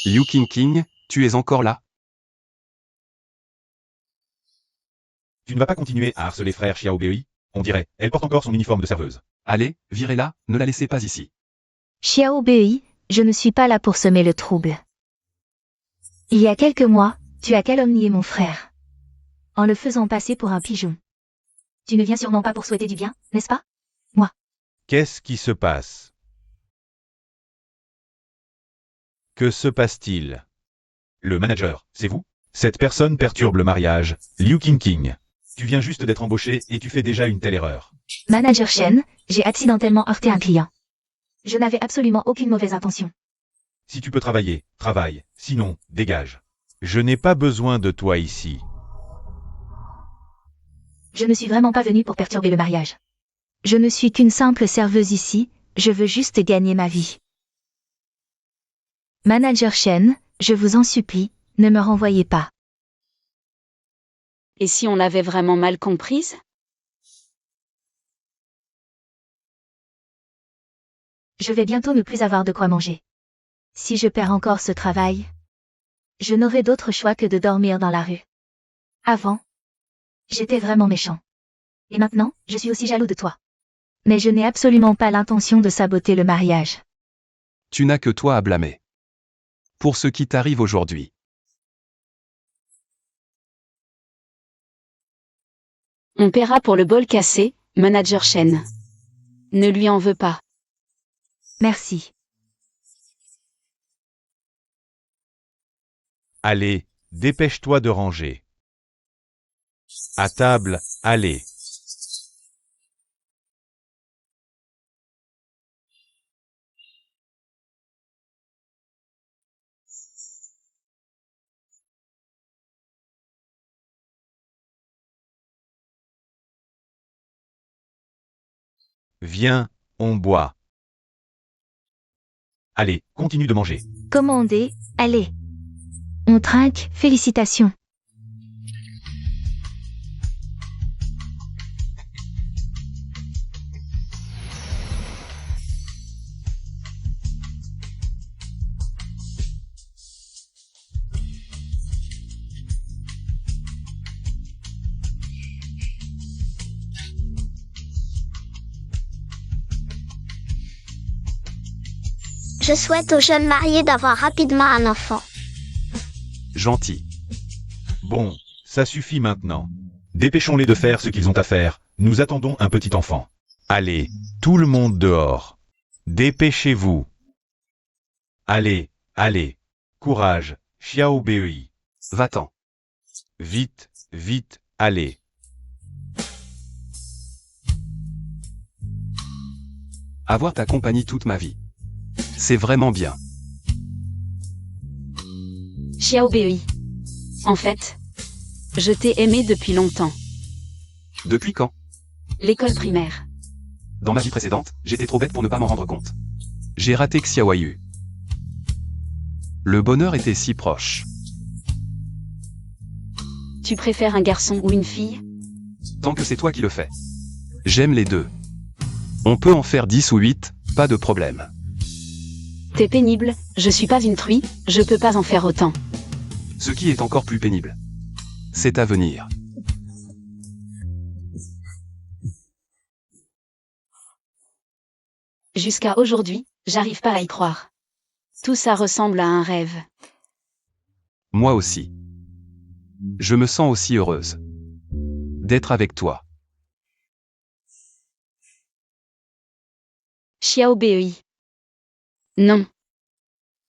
Liu Qingqing, tu es encore là? Tu ne vas pas continuer à harceler frère Xiao Bei? On dirait, elle porte encore son uniforme de serveuse. Allez, virez-la, ne la laissez pas ici. Xiao Bei, je ne suis pas là pour semer le trouble. Il y a quelques mois, tu as calomnié mon frère. En le faisant passer pour un pigeon. Tu ne viens sûrement pas pour souhaiter du bien, n'est-ce pas? Qu'est-ce qui se passe? Que se passe-t-il? Le manager, c'est vous? Cette personne perturbe le mariage, Liu Qingqing. Tu viens juste d'être embauché et tu fais déjà une telle erreur. Manager Shen, j'ai accidentellement heurté un client. Je n'avais absolument aucune mauvaise intention. Si tu peux travailler, travaille, sinon, dégage. Je n'ai pas besoin de toi ici. Je ne suis vraiment pas venue pour perturber le mariage. Je ne suis qu'une simple serveuse ici, je veux juste gagner ma vie. Manager Shen, je vous en supplie, ne me renvoyez pas. Et si on l'avait vraiment mal comprise? Je vais bientôt ne plus avoir de quoi manger. Si je perds encore ce travail, je n'aurai d'autre choix que de dormir dans la rue. Avant, j'étais vraiment méchant. Et maintenant, je suis aussi jaloux de toi. Mais je n'ai absolument pas l'intention de saboter le mariage. Tu n'as que toi à blâmer. Pour ce qui t'arrive aujourd'hui. On paiera pour le bol cassé, Manager Shen. Ne lui en veux pas. Merci. Allez, dépêche-toi de ranger. À table, allez. Viens, on boit. Allez, continue de manger. Commandez, allez. On trinque, félicitations. Je souhaite aux jeunes mariés d'avoir rapidement un enfant. Gentil. Bon, ça suffit maintenant. Dépêchons-les de faire ce qu'ils ont à faire, nous attendons un petit enfant. Allez, tout le monde dehors. Dépêchez-vous. Allez, allez. Courage, Xiao Bei. Va-t'en. Vite, vite, allez. Avoir ta compagnie toute ma vie. C'est vraiment bien. Xiao Bei. En fait, je t'ai aimé depuis longtemps. Depuis quand? L'école primaire. Dans ma vie précédente, j'étais trop bête pour ne pas m'en rendre compte. J'ai raté Xiao Yu. Le bonheur était si proche. Tu préfères un garçon ou une fille? Tant que c'est toi qui le fais. J'aime les deux. On peut en faire 10 ou 8, pas de problème. T'es pénible, je suis pas une truie, je peux pas en faire autant. Ce qui est encore plus pénible. C'est à venir. Jusqu'à aujourd'hui, j'arrive pas à y croire. Tout ça ressemble à un rêve. Moi aussi. Je me sens aussi heureuse d'être avec toi. Xiao Bei. Non.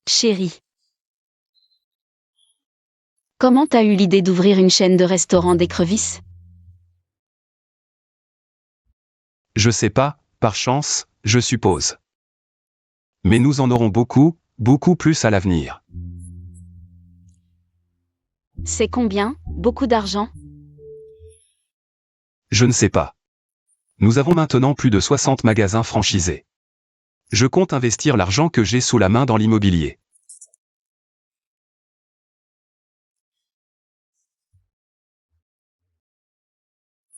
Chérie. Comment t'as eu l'idée d'ouvrir une chaîne de restaurants d'écrevisses? Je sais pas, par chance, je suppose. Mais nous en aurons beaucoup, beaucoup plus à l'avenir. C'est combien? Beaucoup d'argent? Je ne sais pas. Nous avons maintenant plus de 60 magasins franchisés. Je compte investir l'argent que j'ai sous la main dans l'immobilier.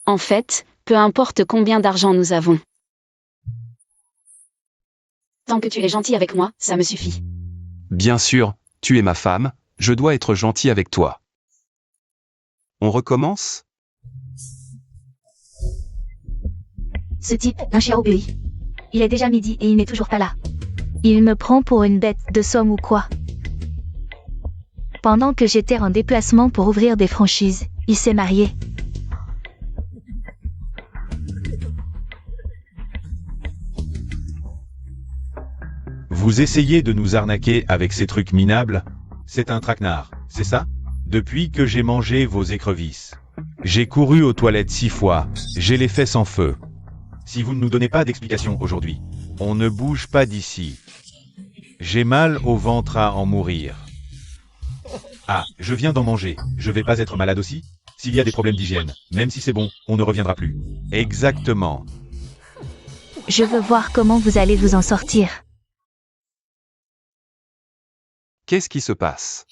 En fait, peu importe combien d'argent nous avons. Tant que tu es gentil avec moi, ça me suffit. Bien sûr, tu es ma femme, je dois être gentil avec toi. On recommence? Ce type, un chien obéit. Il est déjà midi et il n'est toujours pas là. Il me prend pour une bête de somme ou quoi? Pendant que j'étais en déplacement pour ouvrir des franchises, il s'est marié. Vous essayez de nous arnaquer avec ces trucs minables? C'est un traquenard, c'est ça? Depuis que j'ai mangé vos écrevisses. J'ai couru aux toilettes 6 fois, j'ai les fesses en feu. Si vous ne nous donnez pas d'explication aujourd'hui, on ne bouge pas d'ici. J'ai mal au ventre à en mourir. Ah, je viens d'en manger, je vais pas être malade aussi? S'il y a des problèmes d'hygiène, même si c'est bon, on ne reviendra plus. Exactement. Je veux voir comment vous allez vous en sortir. Qu'est-ce qui se passe?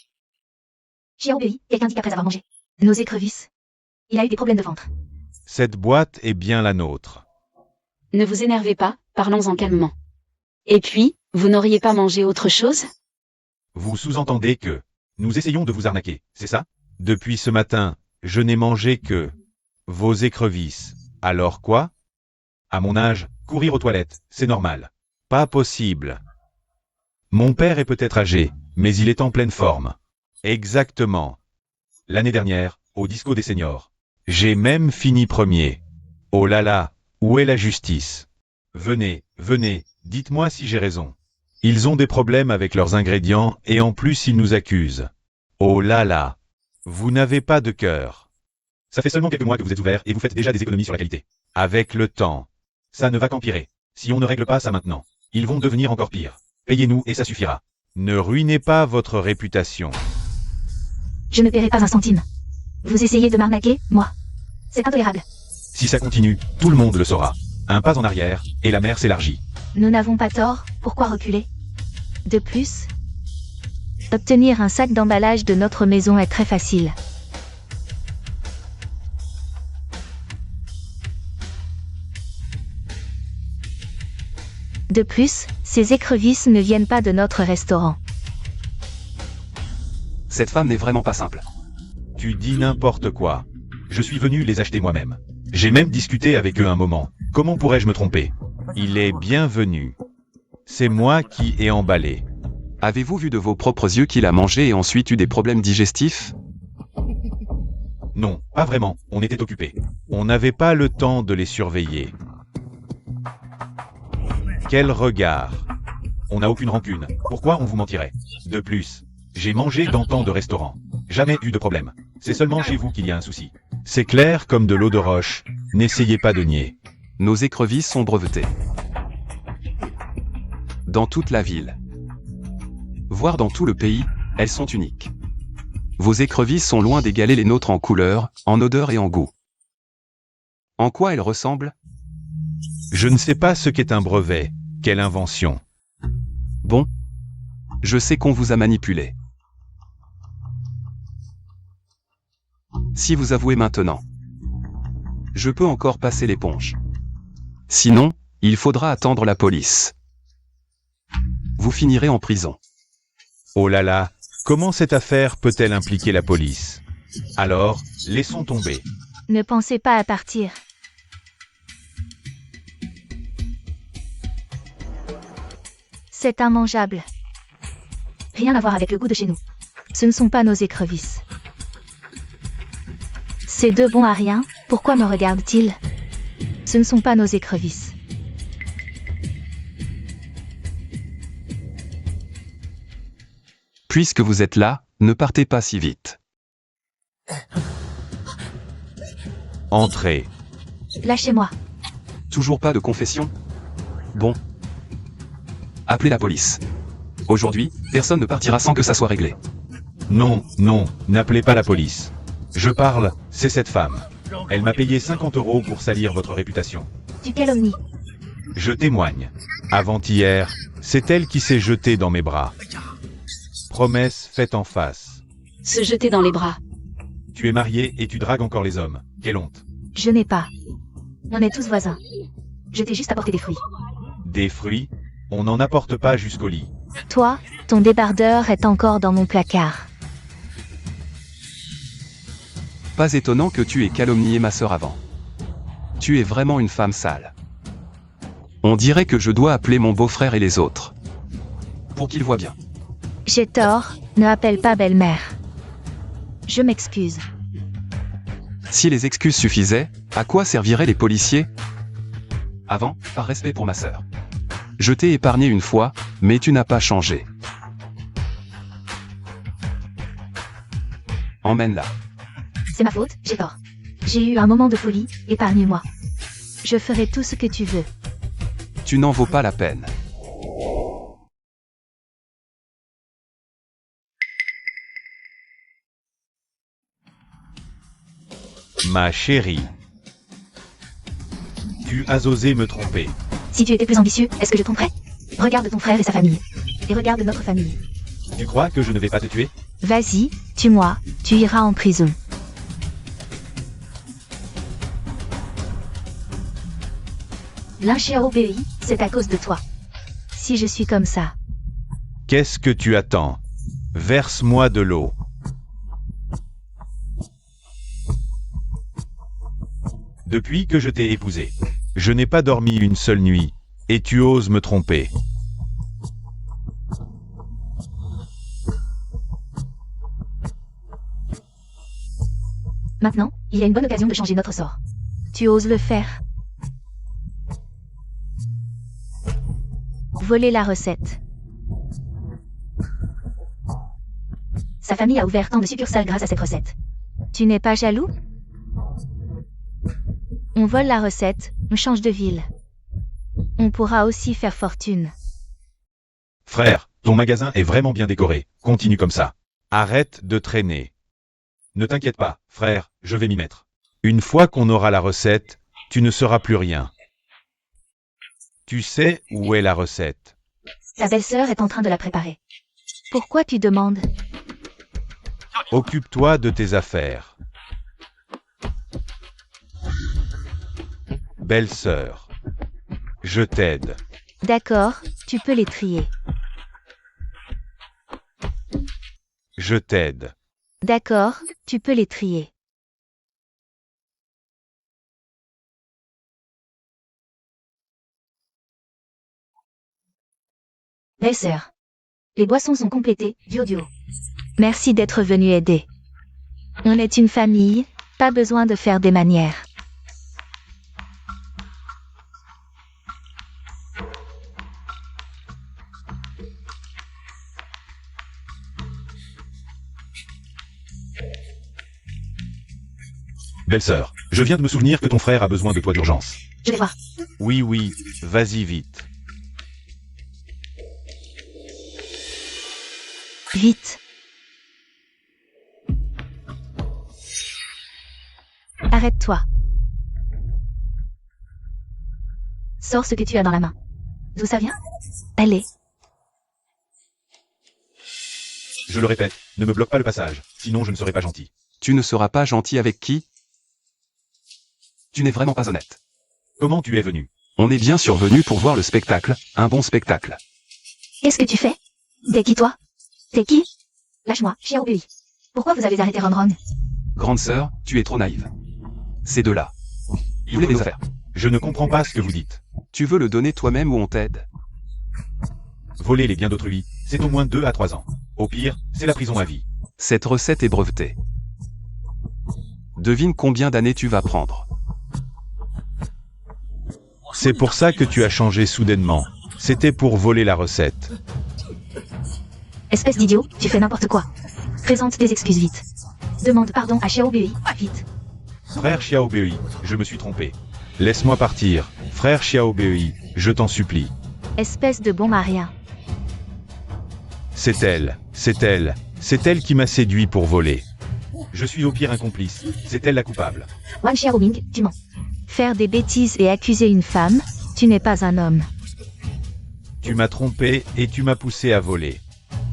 Chien obéit, quelqu'un dit qu'après avoir mangé nos écrevisses, il a eu des problèmes de ventre. Cette boîte est bien la nôtre. Ne vous énervez pas, parlons-en calmement. Et puis, vous n'auriez pas mangé autre chose? Vous sous-entendez que nous essayons de vous arnaquer, c'est ça? Depuis ce matin, je n'ai mangé que vos écrevisses. Alors quoi? À mon âge, courir aux toilettes, c'est normal. Pas possible. Mon père est peut-être âgé, mais il est en pleine forme. Exactement. L'année dernière, au disco des seniors. J'ai même fini premier. Oh là là, où est la justice? Venez, venez, dites-moi si j'ai raison. Ils ont des problèmes avec leurs ingrédients et en plus ils nous accusent. Oh là là, vous n'avez pas de cœur. Ça fait seulement quelques mois que vous êtes ouvert et vous faites déjà des économies sur la qualité. Avec le temps, ça ne va qu'empirer. Si on ne règle pas ça maintenant, ils vont devenir encore pires. Payez-nous et ça suffira. Ne ruinez pas votre réputation. Je ne paierai pas un centime. Vous essayez de m'arnaquer, moi. C'est intolérable. Si ça continue, tout le monde le saura. Un pas en arrière, et la mer s'élargit. Nous n'avons pas tort, pourquoi reculer? De plus, obtenir un sac d'emballage de notre maison est très facile. De plus, ces écrevisses ne viennent pas de notre restaurant. Cette femme n'est vraiment pas simple. Tu dis n'importe quoi. Je suis venu les acheter moi-même. J'ai même discuté avec eux un moment. Comment pourrais-je me tromper? Il est bienvenu. C'est moi qui ai emballé. Avez-vous vu de vos propres yeux qu'il a mangé et ensuite eu des problèmes digestifs? Non, pas vraiment, on était occupés. On n'avait pas le temps de les surveiller. Quel regard! On n'a aucune rancune, pourquoi on vous mentirait? De plus, j'ai mangé dans tant de restaurants. Jamais eu de problème. C'est seulement chez vous qu'il y a un souci. C'est clair comme de l'eau de roche, n'essayez pas de nier. Nos écrevisses sont brevetées. Dans toute la ville. Voire dans tout le pays, elles sont uniques. Vos écrevisses sont loin d'égaler les nôtres en couleur, en odeur et en goût. En quoi elles ressemblent? Je ne sais pas ce qu'est un brevet. Quelle invention. Bon. Je sais qu'on vous a manipulé. Si vous avouez maintenant, je peux encore passer l'éponge. Sinon, il faudra attendre la police. Vous finirez en prison. Oh là là, comment cette affaire peut-elle impliquer la police? Alors, laissons tomber. Ne pensez pas à partir. C'est immangeable. Rien à voir avec le goût de chez nous. Ce ne sont pas nos écrevisses. Ces deux bons à rien, pourquoi me regardent-ils? Ce ne sont pas nos écrevisses. Puisque vous êtes là, ne partez pas si vite. Entrez. Lâchez-moi. Toujours pas de confession? Bon. Appelez la police. Aujourd'hui, personne ne partira sans que ça soit réglé. Non, non, n'appelez pas la police. Je parle, c'est cette femme. Elle m'a payé 50 € pour salir votre réputation. Tu calomnies. Je témoigne. Avant-hier, c'est elle qui s'est jetée dans mes bras. Promesse faite en face. Se jeter dans les bras. Tu es marié et tu dragues encore les hommes. Quelle honte. Je n'ai pas. On est tous voisins. Je t'ai juste apporté des fruits. Des fruits? On n'en apporte pas jusqu'au lit. Toi, ton débardeur est encore dans mon placard. Pas étonnant que tu aies calomnié ma sœur avant. Tu es vraiment une femme sale. On dirait que je dois appeler mon beau-frère et les autres. Pour qu'ils voient bien. J'ai tort, ne appelle pas belle-mère. Je m'excuse. Si les excuses suffisaient, à quoi serviraient les policiers? Avant, par respect pour ma sœur. Je t'ai épargné une fois, mais tu n'as pas changé. Emmène-la. C'est ma faute, j'ai tort. J'ai eu un moment de folie, épargne-moi. Je ferai tout ce que tu veux. Tu n'en vaux pas la peine. Ma chérie. Tu as osé me tromper. Si tu étais plus ambitieux, est-ce que je tromperais? Regarde ton frère et sa famille. Et regarde notre famille. Tu crois que je ne vais pas te tuer? Vas-y, tue-moi, tu iras en prison. Lyncher obéit, c'est à cause de toi. Si je suis comme ça. Qu'est-ce que tu attends? Verse-moi de l'eau. Depuis que je t'ai épousé, je n'ai pas dormi une seule nuit, et tu oses me tromper. Maintenant, il y a une bonne occasion de changer notre sort. Tu oses le faire. Voler la recette. Sa famille a ouvert tant de succursales grâce à cette recette. Tu n'es pas jaloux? On vole la recette, on change de ville. On pourra aussi faire fortune. Frère, ton magasin est vraiment bien décoré. Continue comme ça. Arrête de traîner. Ne t'inquiète pas, frère, je vais m'y mettre. Une fois qu'on aura la recette, tu ne seras plus rien. Tu sais où est la recette? Ta belle-sœur est en train de la préparer. Pourquoi tu demandes? Occupe-toi de tes affaires. Belle-sœur, je t'aide. D'accord, tu peux les trier. Je t'aide. D'accord, tu peux les trier. Belle-sœur. Les boissons sont complétées, duo. Merci d'être venu aider. On est une famille, pas besoin de faire des manières. Belle-sœur, je viens de me souvenir que ton frère a besoin de toi d'urgence. Je vais voir. Oui, oui, vas-y vite. Vite. Arrête-toi. Sors ce que tu as dans la main. D'où ça vient? Allez. Je le répète, ne me bloque pas le passage, sinon je ne serai pas gentil. Tu ne seras pas gentil avec qui? Tu n'es vraiment pas honnête. Comment tu es venu? On est bien survenu pour voir le spectacle, un bon spectacle. Qu'est-ce que tu fais? T'es qui toi? T'es qui? Lâche-moi, Xiao Bei. Pourquoi vous avez arrêté Ron Ron? Grande sœur, tu es trop naïve. Ces deux-là. Ils voulaient nos affaires. Je ne comprends pas ce que vous dites. Tu veux le donner toi-même ou on t'aide? Voler les biens d'autrui, c'est au moins 2 à 3 ans. Au pire, c'est la prison à vie. Cette recette est brevetée. Devine combien d'années tu vas prendre. C'est pour ça que tu as changé soudainement. C'était pour voler la recette. Espèce d'idiot, tu fais n'importe quoi. Présente tes excuses vite. Demande pardon à Xiao Bei, vite. Frère Xiao Bei, je me suis trompé. Laisse-moi partir. Frère Xiao Bei, je t'en supplie. Espèce de bon marien. C'est elle, c'est elle, c'est elle qui m'a séduit pour voler. Je suis au pire un complice, c'est elle la coupable. Wan Xiaoming, tu mens. Faire des bêtises et accuser une femme, tu n'es pas un homme. Tu m'as trompé et tu m'as poussé à voler.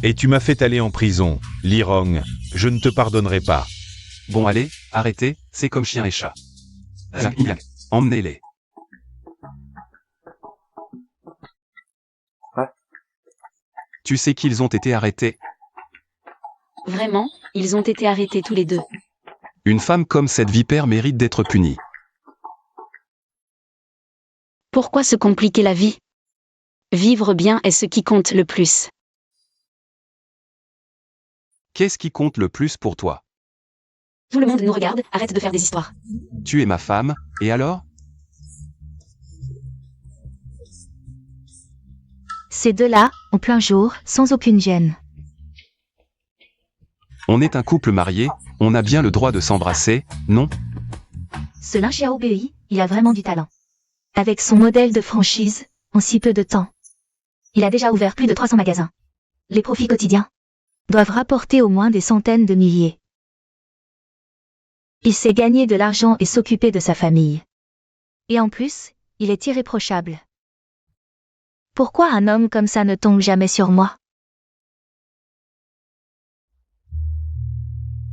Et tu m'as fait aller en prison, Li Rong, je ne te pardonnerai pas. Bon allez, arrêtez, c'est comme chien et chat. Emmenez-les. Tu sais qu'ils ont été arrêtés. Vraiment, ils ont été arrêtés tous les deux. Une femme comme cette vipère mérite d'être punie. Pourquoi se compliquer la vie? Vivre bien est ce qui compte le plus. Qu'est-ce qui compte le plus pour toi? Tout le monde nous regarde, arrête de faire des histoires. Tu es ma femme, et alors? Ces deux-là, en plein jour, sans aucune gêne. On est un couple marié, on a bien le droit de s'embrasser, non? Ce Lin Xiaobei, il a vraiment du talent. Avec son modèle de franchise, en si peu de temps. Il a déjà ouvert plus de 300 magasins. Les profits quotidiens doivent rapporter au moins des centaines de milliers. Il sait gagner de l'argent et s'occuper de sa famille. Et en plus, il est irréprochable. Pourquoi un homme comme ça ne tombe jamais sur moi?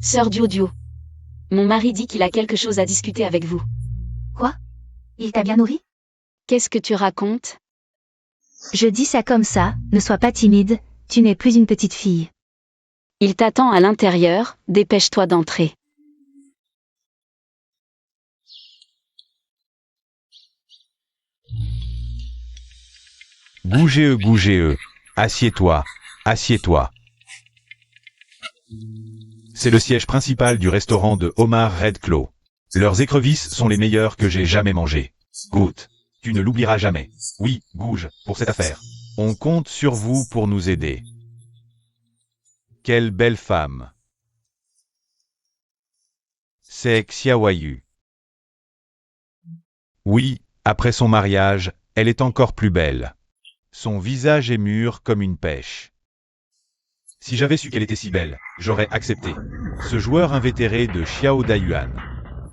Sœur Duoduo. Mon mari dit qu'il a quelque chose à discuter avec vous. Quoi? Il t'a bien nourri? Qu'est-ce que tu racontes? Je dis ça comme ça, ne sois pas timide, tu n'es plus une petite fille. Il t'attend à l'intérieur, dépêche-toi d'entrer. Gougez-eux, assieds-toi, assieds-toi. C'est le siège principal du restaurant de Omar Redclaw. Leurs écrevisses sont les meilleures que j'ai jamais mangées. Goûte, tu ne l'oublieras jamais. Oui, Gouge, pour cette affaire. On compte sur vous pour nous aider. Quelle belle femme. C'est Xiaoyu. Oui, après son mariage, elle est encore plus belle. Son visage est mûr comme une pêche. Si j'avais su qu'elle était si belle, j'aurais accepté. Ce joueur invétéré de Xiao Dayuan.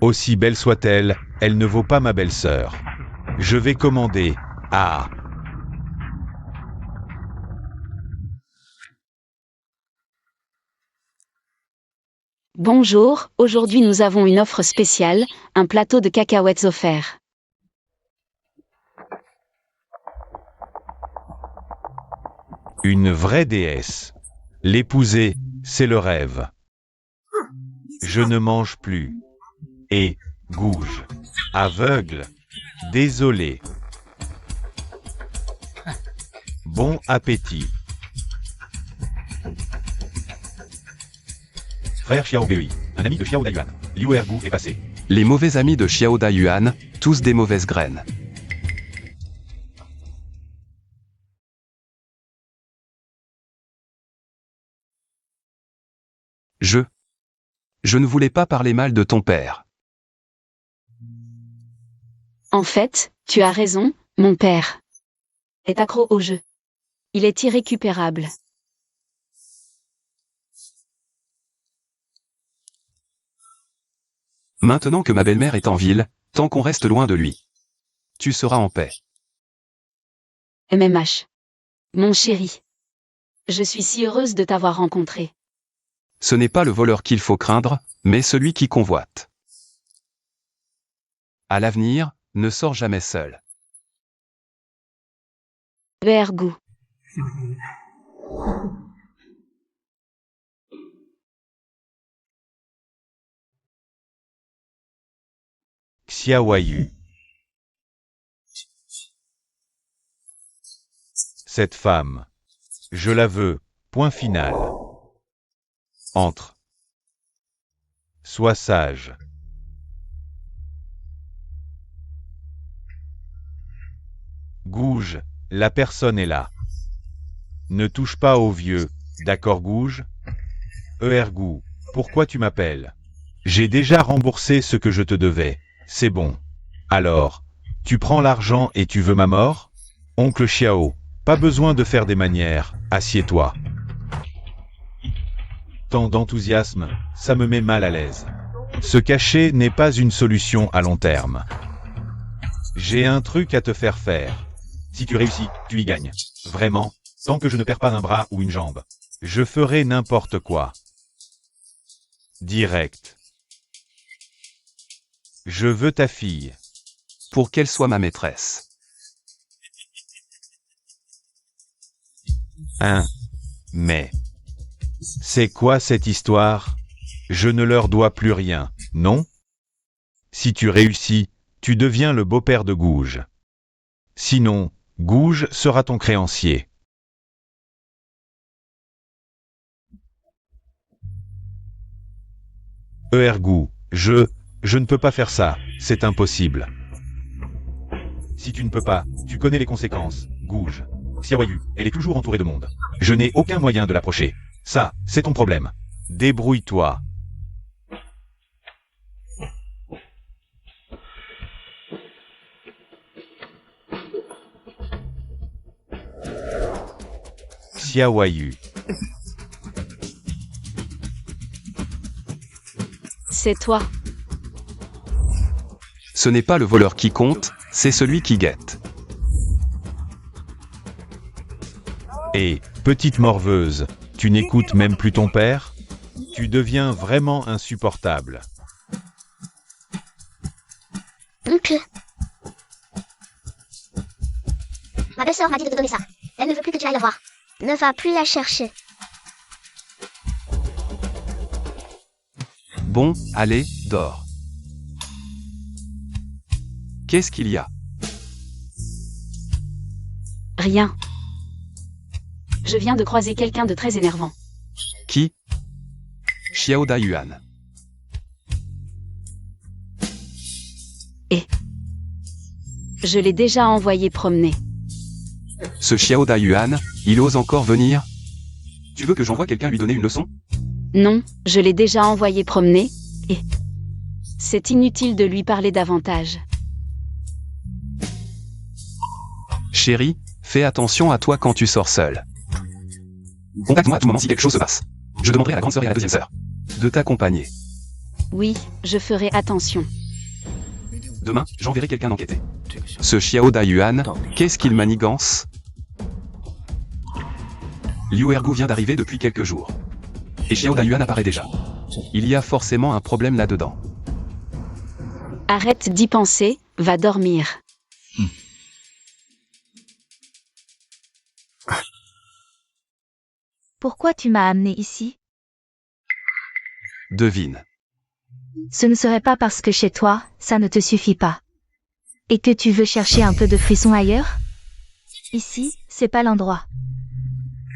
Aussi belle soit-elle, elle ne vaut pas ma belle-sœur. Je vais commander. Ah! Bonjour, aujourd'hui nous avons une offre spéciale, un plateau de cacahuètes offert. Une vraie déesse. L'épouser, c'est le rêve. Je ne mange plus. Et, Gouge, aveugle, désolé. Bon appétit. Frère Xiaobei, un ami de Xiao Dayuan. Liu Ergu est passé. Les mauvais amis de Xiao Dayuan, tous des mauvaises graines. Je ne voulais pas parler mal de ton père. En fait, tu as raison, mon père est accro au jeu. Il est irrécupérable. Maintenant que ma belle-mère est en ville, tant qu'on reste loin de lui, tu seras en paix. MMH. Mon chéri. Je suis si heureuse de t'avoir rencontré. Ce n'est pas le voleur qu'il faut craindre, mais celui qui convoite. À l'avenir, ne sors jamais seul. Ergu. Xiaoyu. Cette femme. Je la veux, point final. Entre. Sois sage. Gouge, la personne est là. Ne touche pas au vieux, d'accord Gouge? Ergu, pourquoi tu m'appelles? J'ai déjà remboursé ce que je te devais, c'est bon. Alors, tu prends l'argent et tu veux ma mort? Oncle Xiao, pas besoin de faire des manières, assieds-toi. Tant d'enthousiasme, ça me met mal à l'aise. Se cacher n'est pas une solution à long terme. J'ai un truc à te faire faire. Si tu réussis, tu y gagnes. Vraiment, tant que je ne perds pas un bras ou une jambe. Je ferai n'importe quoi. Direct. Je veux ta fille. Pour qu'elle soit ma maîtresse. Mais... C'est quoi cette histoire? Je ne leur dois plus rien, non? Si tu réussis, tu deviens le beau-père de Gouge. Sinon, Gouge sera ton créancier. Ergou, je ne peux pas faire ça, c'est impossible. Si tu ne peux pas, tu connais les conséquences, Gouge. Xiaoyu, elle est toujours entourée de monde. Je n'ai aucun moyen de l'approcher. Ça, c'est ton problème. Débrouille-toi. Xiaoyu. C'est toi. Ce n'est pas le voleur qui compte, c'est celui qui guette. Et, petite morveuse, tu n'écoutes même plus ton père? Tu deviens vraiment insupportable. Donc... Ma belle-sœur m'a dit de te donner ça. Elle ne veut plus que tu ailles la voir. Ne va plus la chercher. Bon, allez, dors. Qu'est-ce qu'il y a? Rien. Je viens de croiser quelqu'un de très énervant. Qui? Xiao Dayuan. Et je l'ai déjà envoyé promener. Ce Xiao Dayuan, il ose encore venir? Tu veux que j'envoie quelqu'un lui donner une leçon? Non, je l'ai déjà envoyé promener, et c'est inutile de lui parler davantage. Chérie, fais attention à toi quand tu sors seul. Contacte-moi à tout moment si quelque chose se passe. Je demanderai à la grande sœur et à la deuxième sœur de t'accompagner. Oui, je ferai attention. Demain, j'enverrai quelqu'un enquêter. Ce Xiao Dayuan, qu'est-ce qu'il manigance? Liu Ergu vient d'arriver depuis quelques jours. Et Xiao Dayuan apparaît déjà. Il y a forcément un problème là-dedans. Arrête d'y penser, va dormir. Pourquoi tu m'as amené ici? Devine. Ce ne serait pas parce que chez toi, ça ne te suffit pas. Et que tu veux chercher un peu de frisson ailleurs? Ici, c'est pas l'endroit.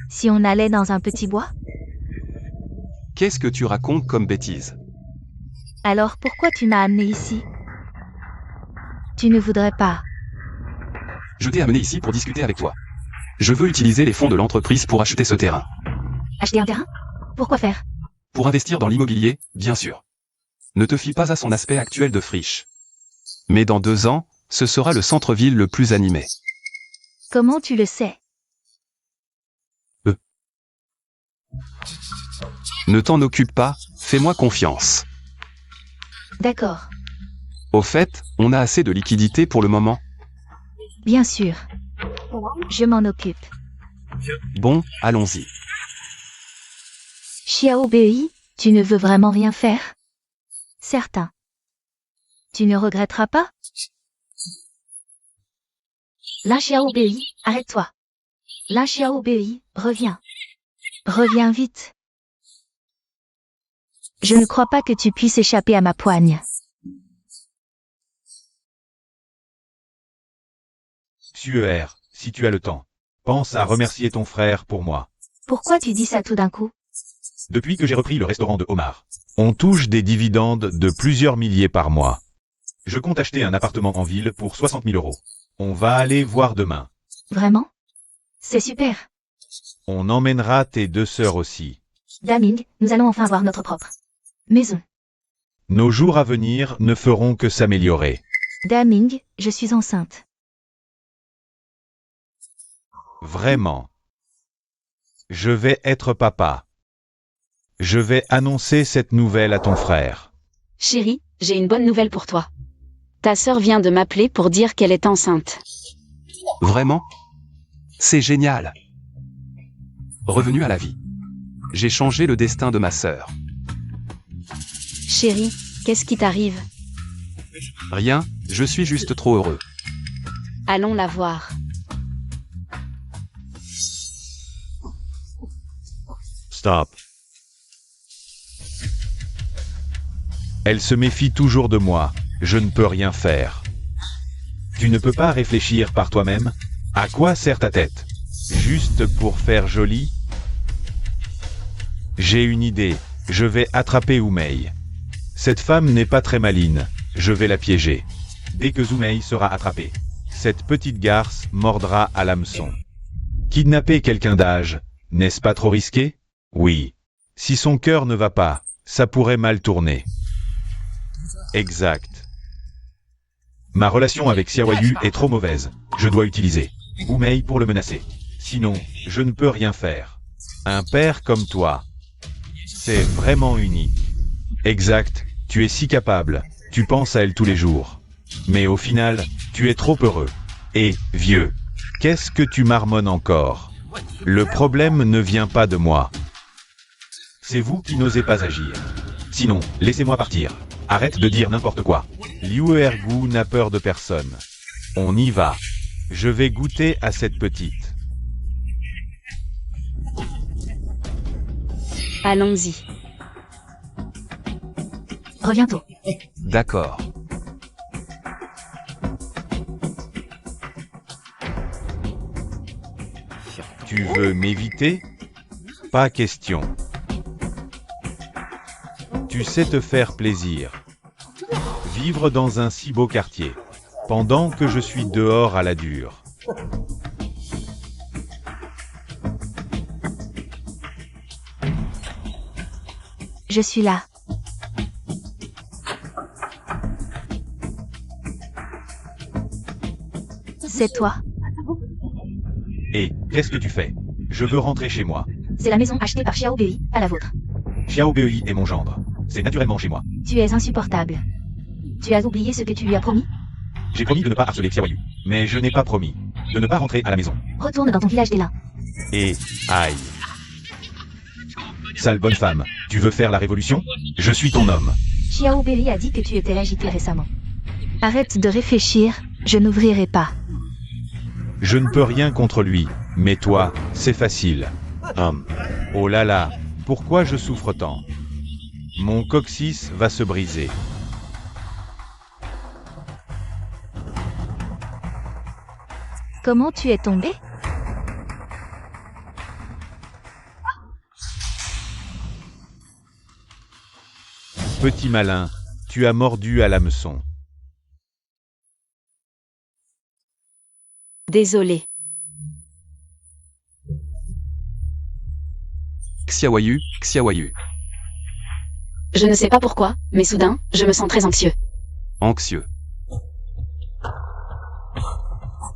Si on allait dans un petit bois? Qu'est-ce que tu racontes comme bêtise? Alors pourquoi tu m'as amené ici? Tu ne voudrais pas. Je t'ai amené ici pour discuter avec toi. Je veux utiliser les fonds de l'entreprise pour acheter ce terrain. Acheter un terrain? Pourquoi faire? Pour investir dans l'immobilier, bien sûr. Ne te fie pas à son aspect actuel de friche. Mais dans 2 ans, ce sera le centre-ville le plus animé. Comment tu le sais? Ne t'en occupe pas, fais-moi confiance. D'accord. Au fait, on a assez de liquidités pour le moment. Bien sûr. Je m'en occupe. Bon, allons-y. Xiao Bei, tu ne veux vraiment rien faire? Certain. Tu ne regretteras pas? Là Xiao Bei, arrête-toi. Là Xiao Bei, reviens. Reviens vite. Je ne crois pas que tu puisses échapper à ma poigne. Suer, si tu as le temps, pense à remercier ton frère pour moi. Pourquoi tu dis ça tout d'un coup? Depuis que j'ai repris le restaurant de Omar, on touche des dividendes de plusieurs milliers par mois. Je compte acheter un appartement en ville pour 60 000 €. On va aller voir demain. Vraiment? C'est super. On emmènera tes 2 sœurs aussi. Daming, nous allons enfin avoir notre propre maison. Nos jours à venir ne feront que s'améliorer. Daming, je suis enceinte. Vraiment. Je vais être papa. Je vais annoncer cette nouvelle à ton frère. Chérie, j'ai une bonne nouvelle pour toi. Ta sœur vient de m'appeler pour dire qu'elle est enceinte. Vraiment? C'est génial. Revenu à la vie. J'ai changé le destin de ma sœur. Chérie, qu'est-ce qui t'arrive? Rien, je suis juste trop heureux. Allons la voir. Stop. Elle se méfie toujours de moi. Je ne peux rien faire. Tu ne peux pas réfléchir par toi-même? À quoi sert ta tête? Juste pour faire joli? J'ai une idée. Je vais attraper Oumei. Cette femme n'est pas très maligne. Je vais la piéger. Dès que Zoumei sera attrapée, cette petite garce mordra à l'hameçon. Kidnapper quelqu'un d'âge, n'est-ce pas trop risqué? Oui. Si son cœur ne va pas, ça pourrait mal tourner. Exact. Ma relation avec Xiaoyu est trop mauvaise. Je dois utiliser Oumei pour le menacer. Sinon, je ne peux rien faire. Un père comme toi, c'est vraiment unique. Exact, tu es si capable. Tu penses à elle tous les jours. Mais au final, tu es trop heureux. Et, vieux, qu'est-ce que tu marmonnes encore? Le problème ne vient pas de moi. C'est vous qui n'osez pas agir. Sinon, laissez-moi partir. Arrête de dire n'importe quoi. Liu Ergu n'a peur de personne. On y va. Je vais goûter à cette petite. Allons-y. Reviens tôt. D'accord. Tu veux m'éviter? Pas question. Tu sais te faire plaisir. Vivre dans un si beau quartier, pendant que je suis dehors à la dure. Je suis là. C'est toi. Et, qu'est-ce que tu fais? Je veux rentrer chez moi. C'est la maison achetée par Xiao Bei, à la vôtre. Xiao Bei est mon gendre. C'est naturellement chez moi. Tu es insupportable. Tu as oublié ce que tu lui as promis? J'ai promis de ne pas harceler Xiaoyu. Mais je n'ai pas promis de ne pas rentrer à la maison. Retourne dans ton village d'Ela. Et, aïe. Sale bonne femme, tu veux faire la révolution? Je suis ton homme. Xiao Bei a dit que tu étais agité récemment. Arrête de réfléchir, je n'ouvrirai pas. Je ne peux rien contre lui, mais toi, c'est facile. Oh là là, pourquoi je souffre tant? Mon coccyx va se briser. Comment tu es tombé? Petit malin, tu as mordu à l'hameçon. Désolé. Xiaoyu, Xiaoyu. Je ne sais pas pourquoi, mais soudain, je me sens très anxieux. Anxieux.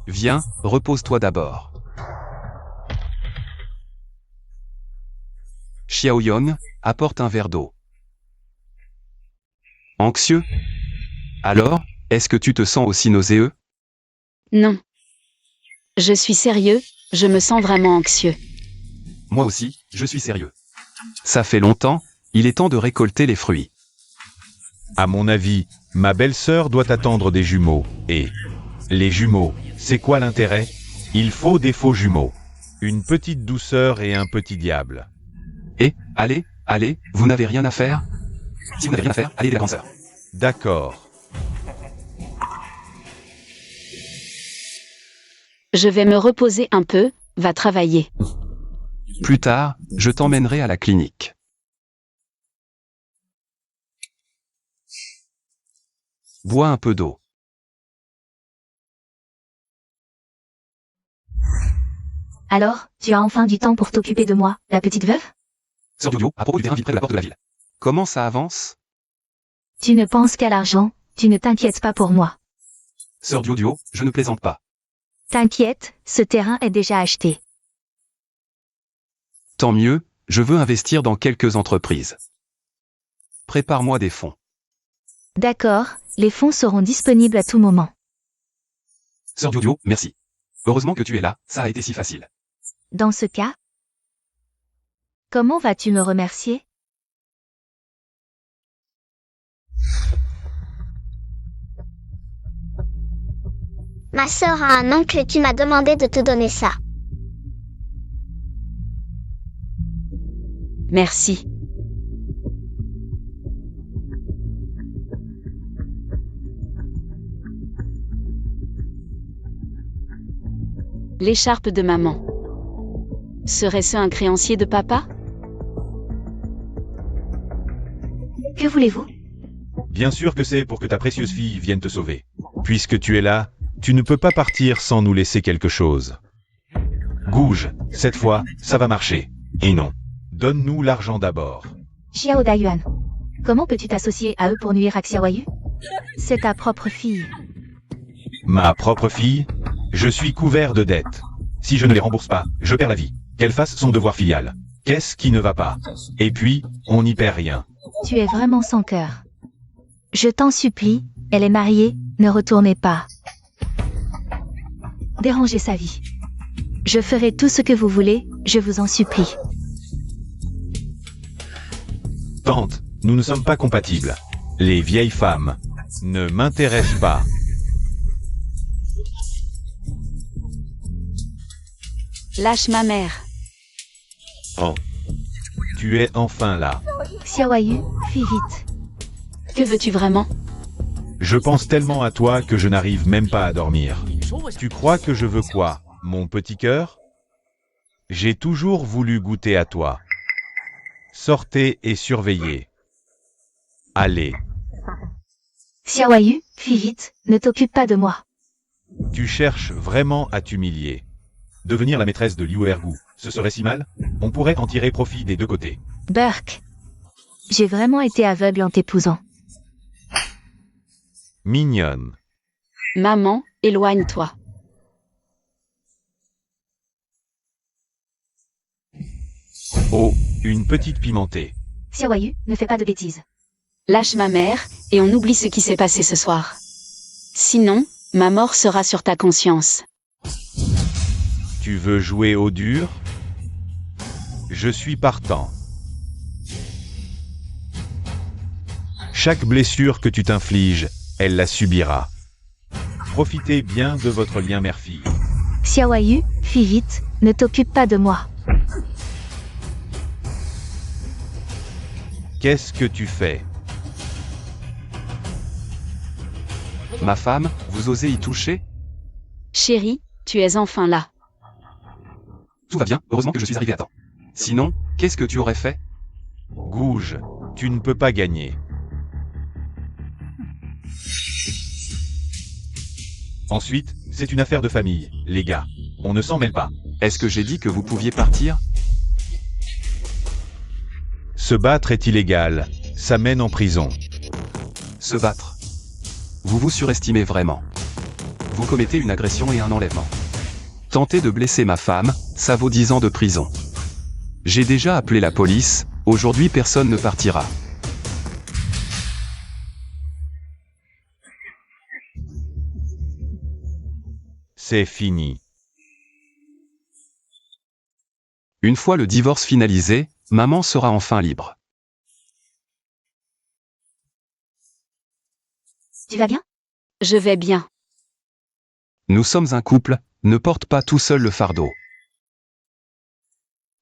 Viens, repose-toi d'abord. Xiaoyon, apporte un verre d'eau. Anxieux? Alors, est-ce que tu te sens aussi nauséeux? Non. Je suis sérieux, je me sens vraiment anxieux. Moi aussi, je suis sérieux. Ça fait longtemps, il est temps de récolter les fruits. À mon avis, ma belle-sœur doit attendre des jumeaux. Et les jumeaux, c'est quoi l'intérêt? Il faut des faux jumeaux. Une petite douceur et un petit diable. Et, allez, vous n'avez rien à faire? Si vous n'avez rien à faire, allez aider la grande sœur. D'accord. Je vais me reposer un peu, va travailler. Plus tard, je t'emmènerai à la clinique. Bois un peu d'eau. Alors, tu as enfin du temps pour t'occuper de moi, la petite veuve? Sœur Jojo, à propos du terrain vide près de la porte de la ville. Comment ça avance? Tu ne penses qu'à l'argent, tu ne t'inquiètes pas pour moi. Sœur Jojo, je ne plaisante pas. T'inquiète, ce terrain est déjà acheté. Tant mieux, je veux investir dans quelques entreprises. Prépare-moi des fonds. D'accord, les fonds seront disponibles à tout moment. Sœur Jojo, merci. Heureusement que tu es là, ça a été si facile. Dans ce cas, comment vas-tu me remercier? Ma sœur a un oncle et tu m'as demandé de te donner ça. Merci. L'écharpe de maman. Serait-ce un créancier de papa? Que voulez-vous? Bien sûr que c'est pour que ta précieuse fille vienne te sauver. Puisque tu es là, tu ne peux pas partir sans nous laisser quelque chose. Gouge, cette fois, ça va marcher. Et non. Donne-nous l'argent d'abord. Xiao Dayuan. Comment peux-tu t'associer à eux pour nuire à Xiaoyu? C'est ta propre fille. Ma propre fille? Je suis couvert de dettes. Si je ne les rembourse pas, je perds la vie. Qu'elle fasse son devoir filial. Qu'est-ce qui ne va pas? Et puis, on n'y perd rien. Tu es vraiment sans cœur. Je t'en supplie, elle est mariée, ne retournez pas. Dérangez sa vie. Je ferai tout ce que vous voulez, je vous en supplie. Tante, nous ne sommes pas compatibles. Les vieilles femmes ne m'intéressent pas. Lâche ma mère. Oh. Tu es enfin là. Xiaoyu, fais vite. Que veux-tu vraiment? Je pense tellement à toi que je n'arrive même pas à dormir. Tu crois que je veux quoi, mon petit cœur? J'ai toujours voulu goûter à toi. Sortez et surveillez. Allez. Xiaoyu, fais vite, ne t'occupe pas de moi. Tu cherches vraiment à t'humilier. Devenir la maîtresse de Liu Ergu, ce serait si mal? On pourrait en tirer profit des deux côtés. Burke. J'ai vraiment été aveugle en t'épousant. Mignonne. Maman, éloigne-toi. Oh, une petite pimentée. Xiaoyu, ne fais pas de bêtises. Lâche ma mère, et on oublie ce qui s'est passé ce soir. Sinon, ma mort sera sur ta conscience. Tu veux jouer au dur? Je suis partant. Chaque blessure que tu t'infliges, elle la subira. Profitez bien de votre lien mère-fille. Xiaoyu, fais vite, ne t'occupe pas de moi. Qu'est-ce que tu fais? Ma femme, vous osez y toucher? Chérie, tu es enfin là. Tout va bien, heureusement que je suis arrivé à temps. Sinon, qu'est-ce que tu aurais fait? Gouge, tu ne peux pas gagner. Ensuite, c'est une affaire de famille, les gars. On ne s'en mêle pas. Est-ce que j'ai dit que vous pouviez partir? Se battre est illégal. Ça mène en prison. Se battre. Vous vous surestimez vraiment. Vous commettez une agression et un enlèvement. Tenter de blesser ma femme, ça vaut 10 ans de prison. J'ai déjà appelé la police, aujourd'hui personne ne partira. C'est fini. Une fois le divorce finalisé, maman sera enfin libre. Tu vas bien? Je vais bien. Nous sommes un couple, ne porte pas tout seul le fardeau.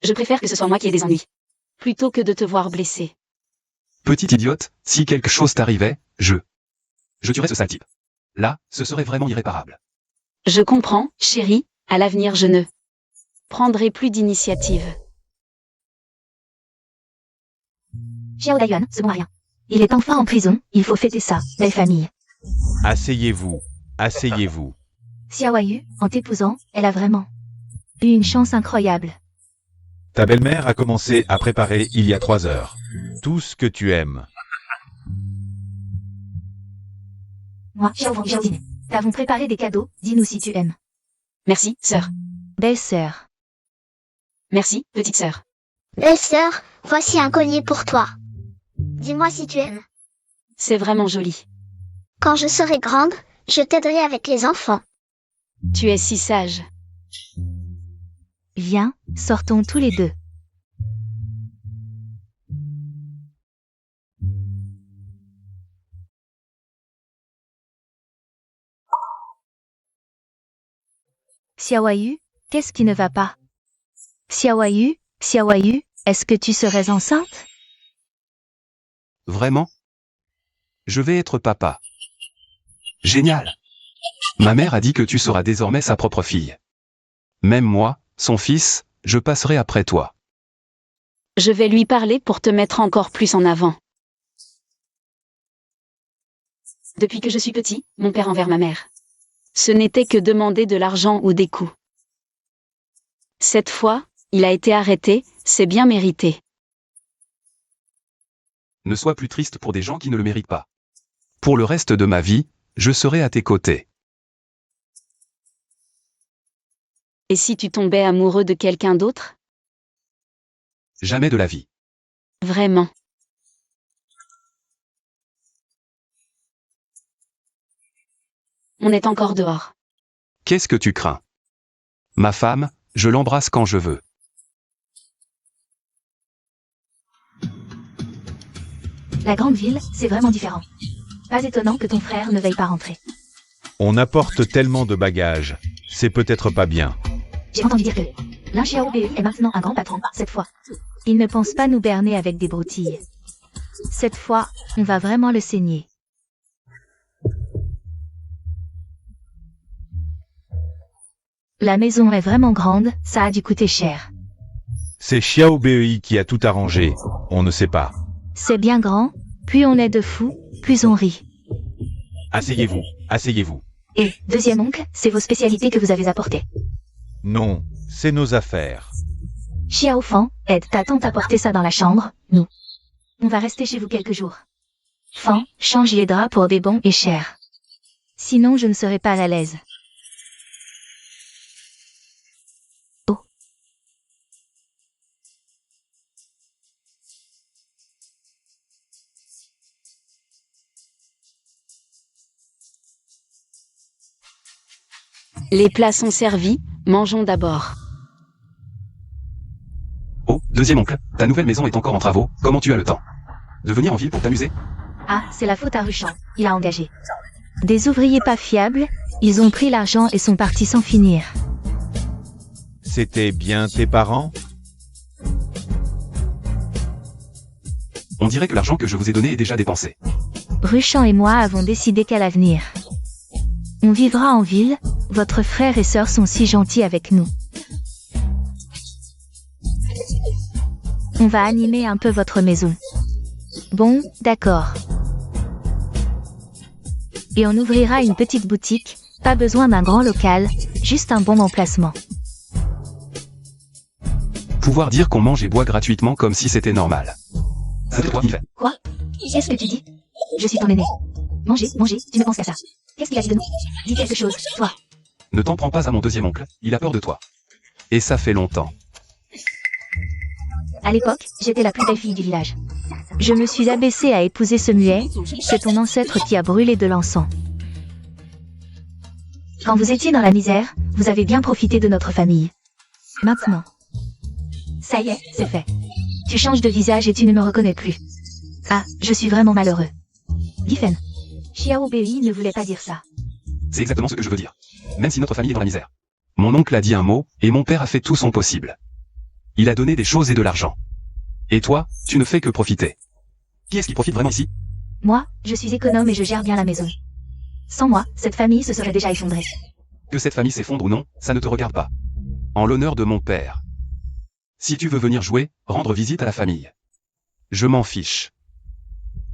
Je préfère que ce soit moi qui ai des ennuis. Plutôt que de te voir blessé. Petite idiote, si quelque chose t'arrivait, je tuerais ce sale type. Là, ce serait vraiment irréparable. Je comprends, chérie, à l'avenir je ne prendrai plus d'initiative. Xiao Dayuan, ce bon à rien. Il est enfin en prison, il faut fêter ça, belle famille. Asseyez-vous. Asseyez-vous. Xiaoyu, en t'épousant, elle a vraiment eu une chance incroyable. Ta belle-mère a commencé à préparer il y a 3 heures. Tout ce que tu aimes. Moi, Xiao Dine. T'avons préparé des cadeaux, dis-nous si tu aimes. Merci, sœur. Belle sœur. Merci, petite sœur. Belle sœur, voici un collier pour toi. Dis-moi si tu aimes. C'est vraiment joli. Quand je serai grande, je t'aiderai avec les enfants. Tu es si sage. Viens, sortons tous les deux. Xiaoyu, qu'est-ce qui ne va pas? Xiaoyu, est-ce que tu serais enceinte? Vraiment? Je vais être papa. Génial! Ma mère a dit que tu seras désormais sa propre fille. Même moi, son fils, je passerai après toi. Je vais lui parler pour te mettre encore plus en avant. Depuis que je suis petit, mon père envers ma mère. Ce n'était que demander de l'argent ou des coups. Cette fois, il a été arrêté, c'est bien mérité. Ne sois plus triste pour des gens qui ne le méritent pas. Pour le reste de ma vie, je serai à tes côtés. Et si tu tombais amoureux de quelqu'un d'autre? Jamais de la vie. Vraiment. On est encore dehors. Qu'est-ce que tu crains? Ma femme, je l'embrasse quand je veux. La grande ville, c'est vraiment différent. Pas étonnant que ton frère ne veuille pas rentrer. On apporte tellement de bagages. C'est peut-être pas bien. J'ai entendu dire que Lin Xiaobu est maintenant un grand patron, cette fois. Il ne pense pas nous berner avec des broutilles. Cette fois, on va vraiment le saigner. La maison est vraiment grande, ça a dû coûter cher. C'est Xiao Bei qui a tout arrangé. On ne sait pas. C'est bien grand, plus on est de fous, plus on rit. Asseyez-vous, asseyez-vous. Et, deuxième oncle, c'est vos spécialités que vous avez apportées. Non, c'est nos affaires. Xiao Fan, aide ta tante à porter ça dans la chambre, nous. On va rester chez vous quelques jours. Fan, change les draps pour des bons et chers. Sinon je ne serai pas à l'aise. Oh. Les plats sont servis, mangeons d'abord. Oh, deuxième oncle, ta nouvelle maison est encore en travaux, comment tu as le temps? De venir en ville pour t'amuser? Ah, c'est la faute à Ruchan, il a engagé. Des ouvriers pas fiables, ils ont pris l'argent et sont partis sans finir. C'était bien tes parents? On dirait que l'argent que je vous ai donné est déjà dépensé. Ruchan et moi avons décidé qu'à l'avenir. On vivra en ville, votre frère et sœur sont si gentils avec nous. On va animer un peu votre maison. Bon, d'accord. Et on ouvrira une petite boutique, pas besoin d'un grand local, juste un bon emplacement. Pouvoir dire qu'on mange et boit gratuitement comme si c'était normal. C'est toi, Yves. Quoi? Qu'est-ce que tu dis? Je suis ton aîné. Manger, tu ne penses qu'à ça. Qu'est-ce qu'il a dit de nous? Dis quelque chose, toi. Ne t'en prends pas à mon deuxième oncle, il a peur de toi. Et ça fait longtemps. À l'époque, j'étais la plus belle fille du village. Je me suis abaissée à épouser ce muet, c'est ton ancêtre qui a brûlé de l'encens. Quand vous étiez dans la misère, vous avez bien profité de notre famille. Maintenant. Ça y est, c'est fait. Tu changes de visage et tu ne me reconnais plus. Ah, je suis vraiment malheureux. Giffen. Xiao Bei ne voulait pas dire ça. C'est exactement ce que je veux dire. Même si notre famille est dans la misère. Mon oncle a dit un mot, et mon père a fait tout son possible. Il a donné des choses et de l'argent. Et toi, tu ne fais que profiter. Qui est-ce qui profite vraiment ici? Moi, je suis économe et je gère bien la maison. Sans moi, cette famille se serait déjà effondrée. Que cette famille s'effondre ou non, ça ne te regarde pas. En l'honneur de mon père. Si tu veux venir jouer, rendre visite à la famille. Je m'en fiche.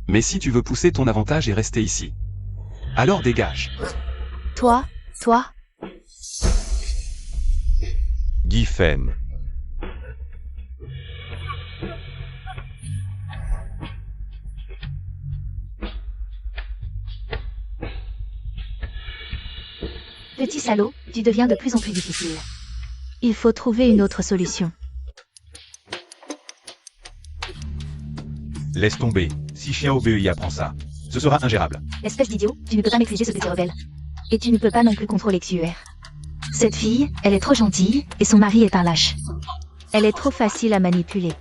Mais si tu veux pousser ton avantage et rester ici, alors dégage. Toi. Giffen. Petit salaud, tu deviens de plus en plus difficile. Il faut trouver une autre solution. Laisse tomber. Si Xiao Bei apprend ça, ce sera ingérable. Espèce d'idiot, tu ne peux pas maîtriser ce petit rebelle. Et tu ne peux pas non plus contrôler Xuer. Cette fille, elle est trop gentille, et son mari est un lâche. Elle est trop facile à manipuler.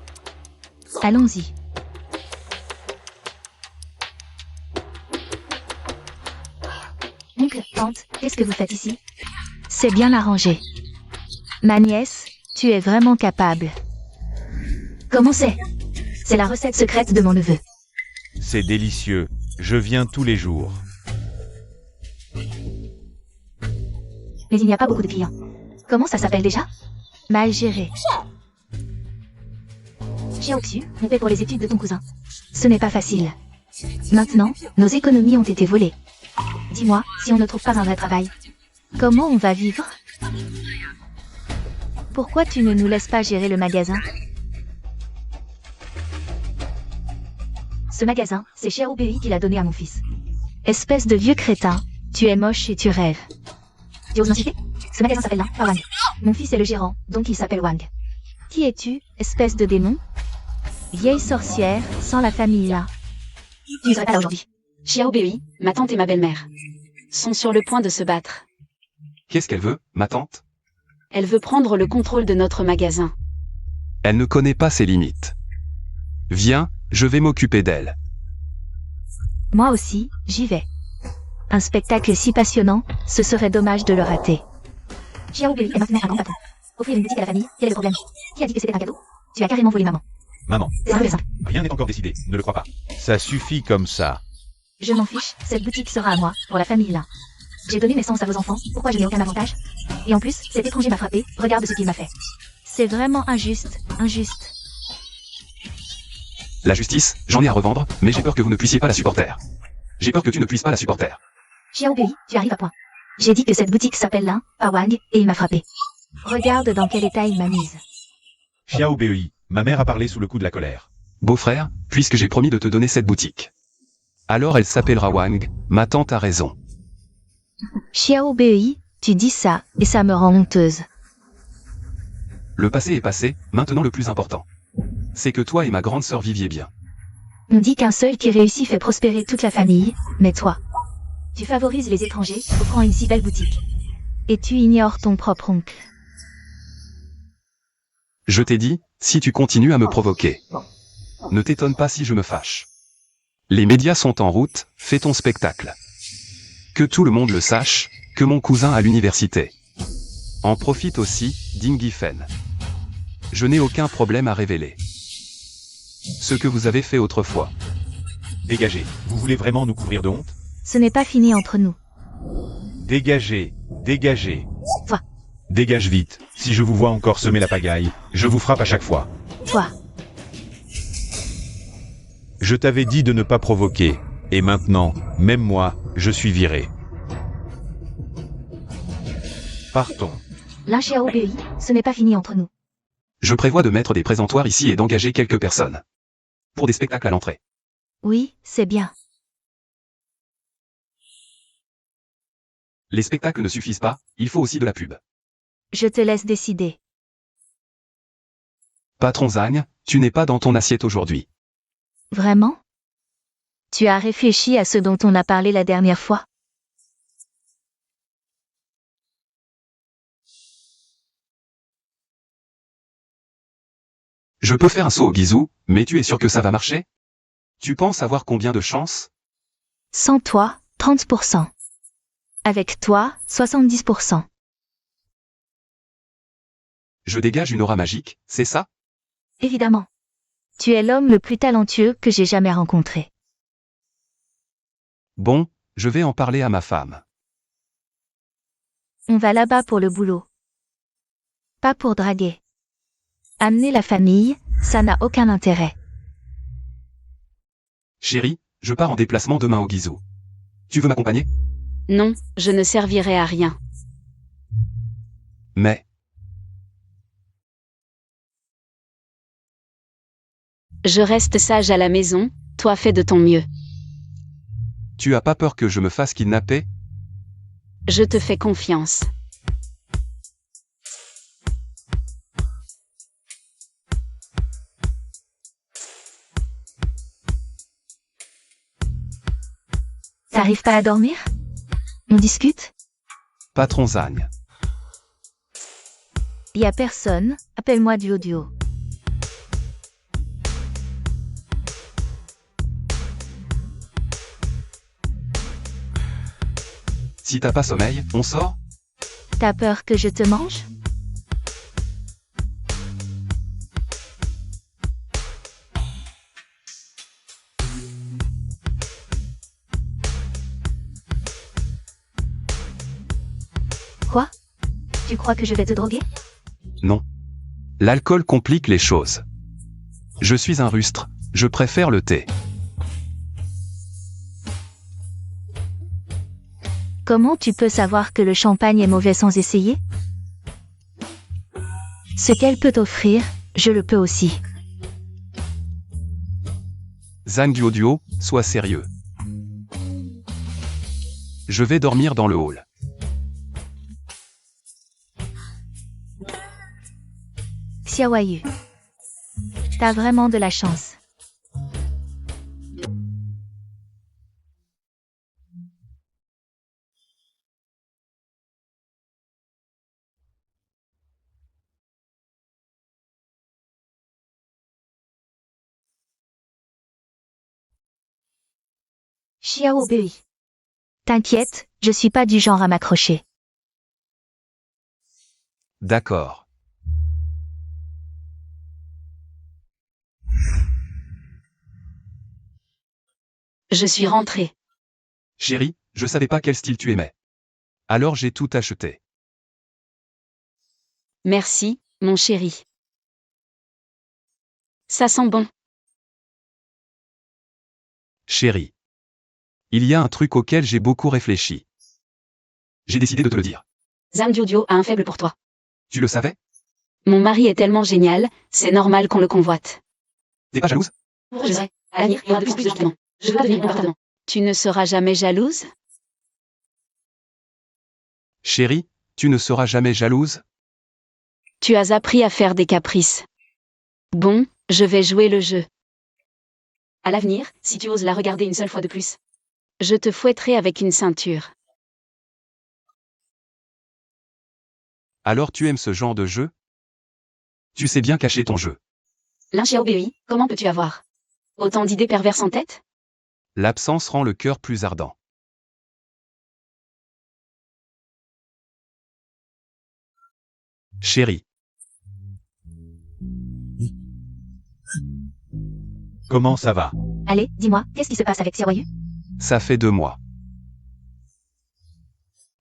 Allons-y. Oncle, tante, qu'est-ce que vous faites ici? C'est bien arrangé. Ma nièce, tu es vraiment capable. Comment c'est? C'est la recette secrète de mon neveu. C'est délicieux. Je viens tous les jours. Mais il n'y a pas beaucoup de clients. Comment ça s'appelle déjà? Mal géré. Xiaoxu, on paie pour les études de ton cousin. Ce n'est pas facile. Maintenant, nos économies ont été volées. Dis-moi, si on ne trouve pas un vrai travail, comment on va vivre? Pourquoi tu ne nous laisses pas gérer le magasin? Ce magasin, c'est Xiao Bei qui l'a donné à mon fils. Espèce de vieux crétin, tu es moche et tu rêves. Tu oses m'insulter? Ce magasin s'appelle là, pas Wang. Mon fils est le gérant, donc il s'appelle Wang. Qui es-tu, espèce de démon? Vieille sorcière, sans la famille là. Tu ne serais pas là aujourd'hui. Xiao Bei, ma tante et ma belle-mère sont sur le point de se battre. Qu'est-ce qu'elle veut, ma tante? Elle veut prendre le contrôle de notre magasin. Elle ne connaît pas ses limites. Viens, je vais m'occuper d'elle. Moi aussi, j'y vais. Un spectacle si passionnant, ce serait dommage de le rater. Xiao Bei est maintenant un grand patron. Offrir une boutique à la famille, quel est le problème? Qui a dit que c'était un cadeau? Tu as carrément volé maman. Maman, C'est un peu simple. rien n'est encore décidé, ne le crois pas. Ça suffit comme ça. Je m'en fiche, cette boutique sera à moi, pour la famille là. J'ai donné naissance à vos enfants, pourquoi je n'ai aucun avantage? Et en plus, cet étranger m'a frappé, regarde ce qu'il m'a fait. C'est vraiment injuste, injuste. La justice, j'en ai à revendre, mais j'ai peur que vous ne puissiez pas la supporter. J'ai peur que tu ne puisses pas la supporter. Xiao Bei, tu arrives à point. J'ai dit que cette boutique s'appelle là, pas Wang, et il m'a frappé. Regarde dans quel état il m'a mise. Xiao Bei, ma mère a parlé sous le coup de la colère. Beau-frère, puisque j'ai promis de te donner cette boutique. Alors elle s'appellera Wang, ma tante a raison. Xiao Bei, tu dis ça, et ça me rend honteuse. Le passé est passé, maintenant le plus important. C'est que toi et ma grande sœur viviez bien. On dit qu'un seul qui réussit fait prospérer toute la famille, mais toi, tu favorises les étrangers, offrant une si belle boutique. Et tu ignores ton propre oncle. Je t'ai dit, si tu continues à me provoquer. Ne t'étonne pas si je me fâche. Les médias sont en route, fais ton spectacle. Que tout le monde le sache, que mon cousin à l'université. En profite aussi, Ding Gifen. Je n'ai aucun problème à révéler. Ce que vous avez fait autrefois. Dégagez. Vous voulez vraiment nous couvrir de honte? Ce n'est pas fini entre nous. Dégagez. Dégagez. Toi. Dégage vite. Si je vous vois encore semer la pagaille, je vous frappe à chaque fois. Toi. Je t'avais dit de ne pas provoquer. Et maintenant, même moi, je suis viré. Partons. Là, Xiao Bei, ce n'est pas fini entre nous. Je prévois de mettre des présentoirs ici et d'engager quelques personnes. Pour des spectacles à l'entrée. Oui, c'est bien. Les spectacles ne suffisent pas, il faut aussi de la pub. Je te laisse décider. Patron Zhang, tu n'es pas dans ton assiette aujourd'hui. Vraiment? Tu as réfléchi à ce dont on a parlé la dernière fois? Je peux faire un saut au guizou, mais tu es sûr que ça va marcher? Tu penses avoir combien de chances? Sans toi, 30%. Avec toi, 70%. Je dégage une aura magique, c'est ça? Évidemment. Tu es l'homme le plus talentueux que j'ai jamais rencontré. Bon, je vais en parler à ma femme. On va là-bas pour le boulot. Pas pour draguer. Amener la famille, ça n'a aucun intérêt. Chérie, je pars en déplacement demain au guizou. Tu veux m'accompagner? Non, je ne servirai à rien. Mais, Je reste sage à la maison, toi fais de ton mieux. tu as pas peur que je me fasse kidnapper? Je te fais confiance. T'arrives pas à dormir? On discute? Patron Zhang. Y a personne, appelle-moi Duo. Si t'as pas sommeil, on sort? T'as peur que je te mange? Quoi? Tu crois que je vais te droguer? Non. L'alcool complique les choses. Je suis un rustre, je préfère le thé. Comment tu peux savoir que le champagne est mauvais sans essayer? Ce qu'elle peut offrir, je le peux aussi. Zhang Duo, sois sérieux. Je vais dormir dans le hall. Xiaoyu. T'as vraiment de la chance. Xiao Bei. T'inquiète, je suis pas du genre à m'accrocher. D'accord. Je suis rentrée. Chérie, je savais pas quel style tu aimais. Alors j'ai tout acheté. Merci, mon chéri. Ça sent bon. Chérie. Il y a un truc auquel j'ai beaucoup réfléchi. J'ai décidé de te le dire. Zhang Duo a un faible pour toi. Tu le savais? Mon mari est tellement génial, c'est normal qu'on le convoite. T'es pas jalouse? Je sais, à l'avenir, il y aura de plus en plus de gens. Je veux pas devenir un appartement. Tu ne seras jamais jalouse? Chérie, tu ne seras jamais jalouse? Tu as appris à faire des caprices. Bon, je vais jouer le jeu. À l'avenir, si tu oses la regarder une seule fois de plus, je te fouetterai avec une ceinture. Alors tu aimes ce genre de jeu? Tu sais bien cacher ton jeu. Lin Xiaobei, comment peux-tu avoir autant d'idées perverses en tête? L'absence rend le cœur plus ardent. Chérie. Comment ça va? Allez, dis-moi, qu'est-ce qui se passe avec Xiaoyu? Ça fait 2 mois.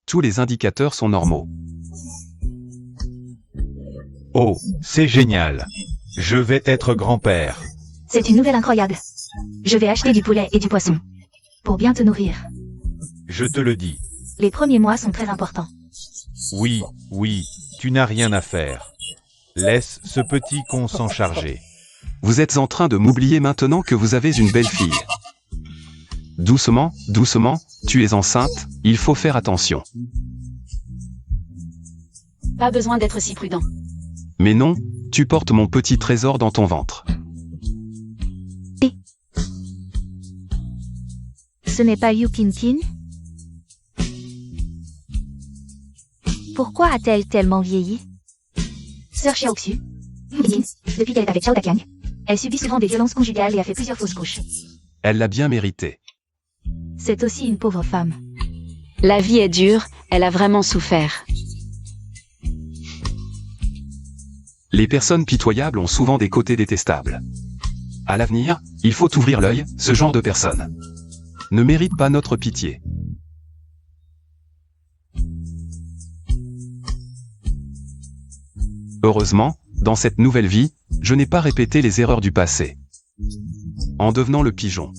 Tous les indicateurs sont normaux. Oh, c'est génial. Je vais être grand-père. C'est une nouvelle incroyable. Je vais acheter du poulet et du poisson. Pour bien te nourrir. Je te le dis. Les premiers mois sont très importants. Oui, oui, tu n'as rien à faire. Laisse ce petit con s'en charger. Vous êtes en train de m'oublier maintenant que vous avez une belle fille. Doucement, doucement, tu es enceinte, il faut faire attention. Pas besoin d'être si prudent. Mais non, tu portes mon petit trésor dans ton ventre. Ce n'est pas Yu Qingqin? Pourquoi a-t-elle tellement vieilli? Sœur Xiaoxu. Yu Qingqin, depuis qu'elle est avec Xiao Daqiang, elle subit souvent des violences conjugales et a fait plusieurs fausses couches. Elle l'a bien mérité. C'est aussi une pauvre femme. La vie est dure, elle a vraiment souffert. Les personnes pitoyables ont souvent des côtés détestables. À l'avenir, il faut ouvrir l'œil, ce genre de personnes ne mérite pas notre pitié. Heureusement, dans cette nouvelle vie, je n'ai pas répété les erreurs du passé. En devenant le pigeon.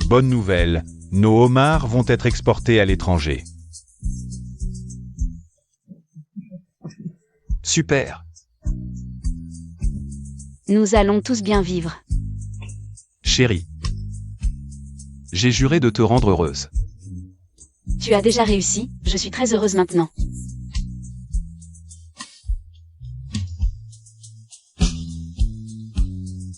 Bonne nouvelle, nos homards vont être exportés à l'étranger. Super. Nous allons tous bien vivre. Chérie. J'ai juré de te rendre heureuse. Tu as déjà réussi, je suis très heureuse maintenant.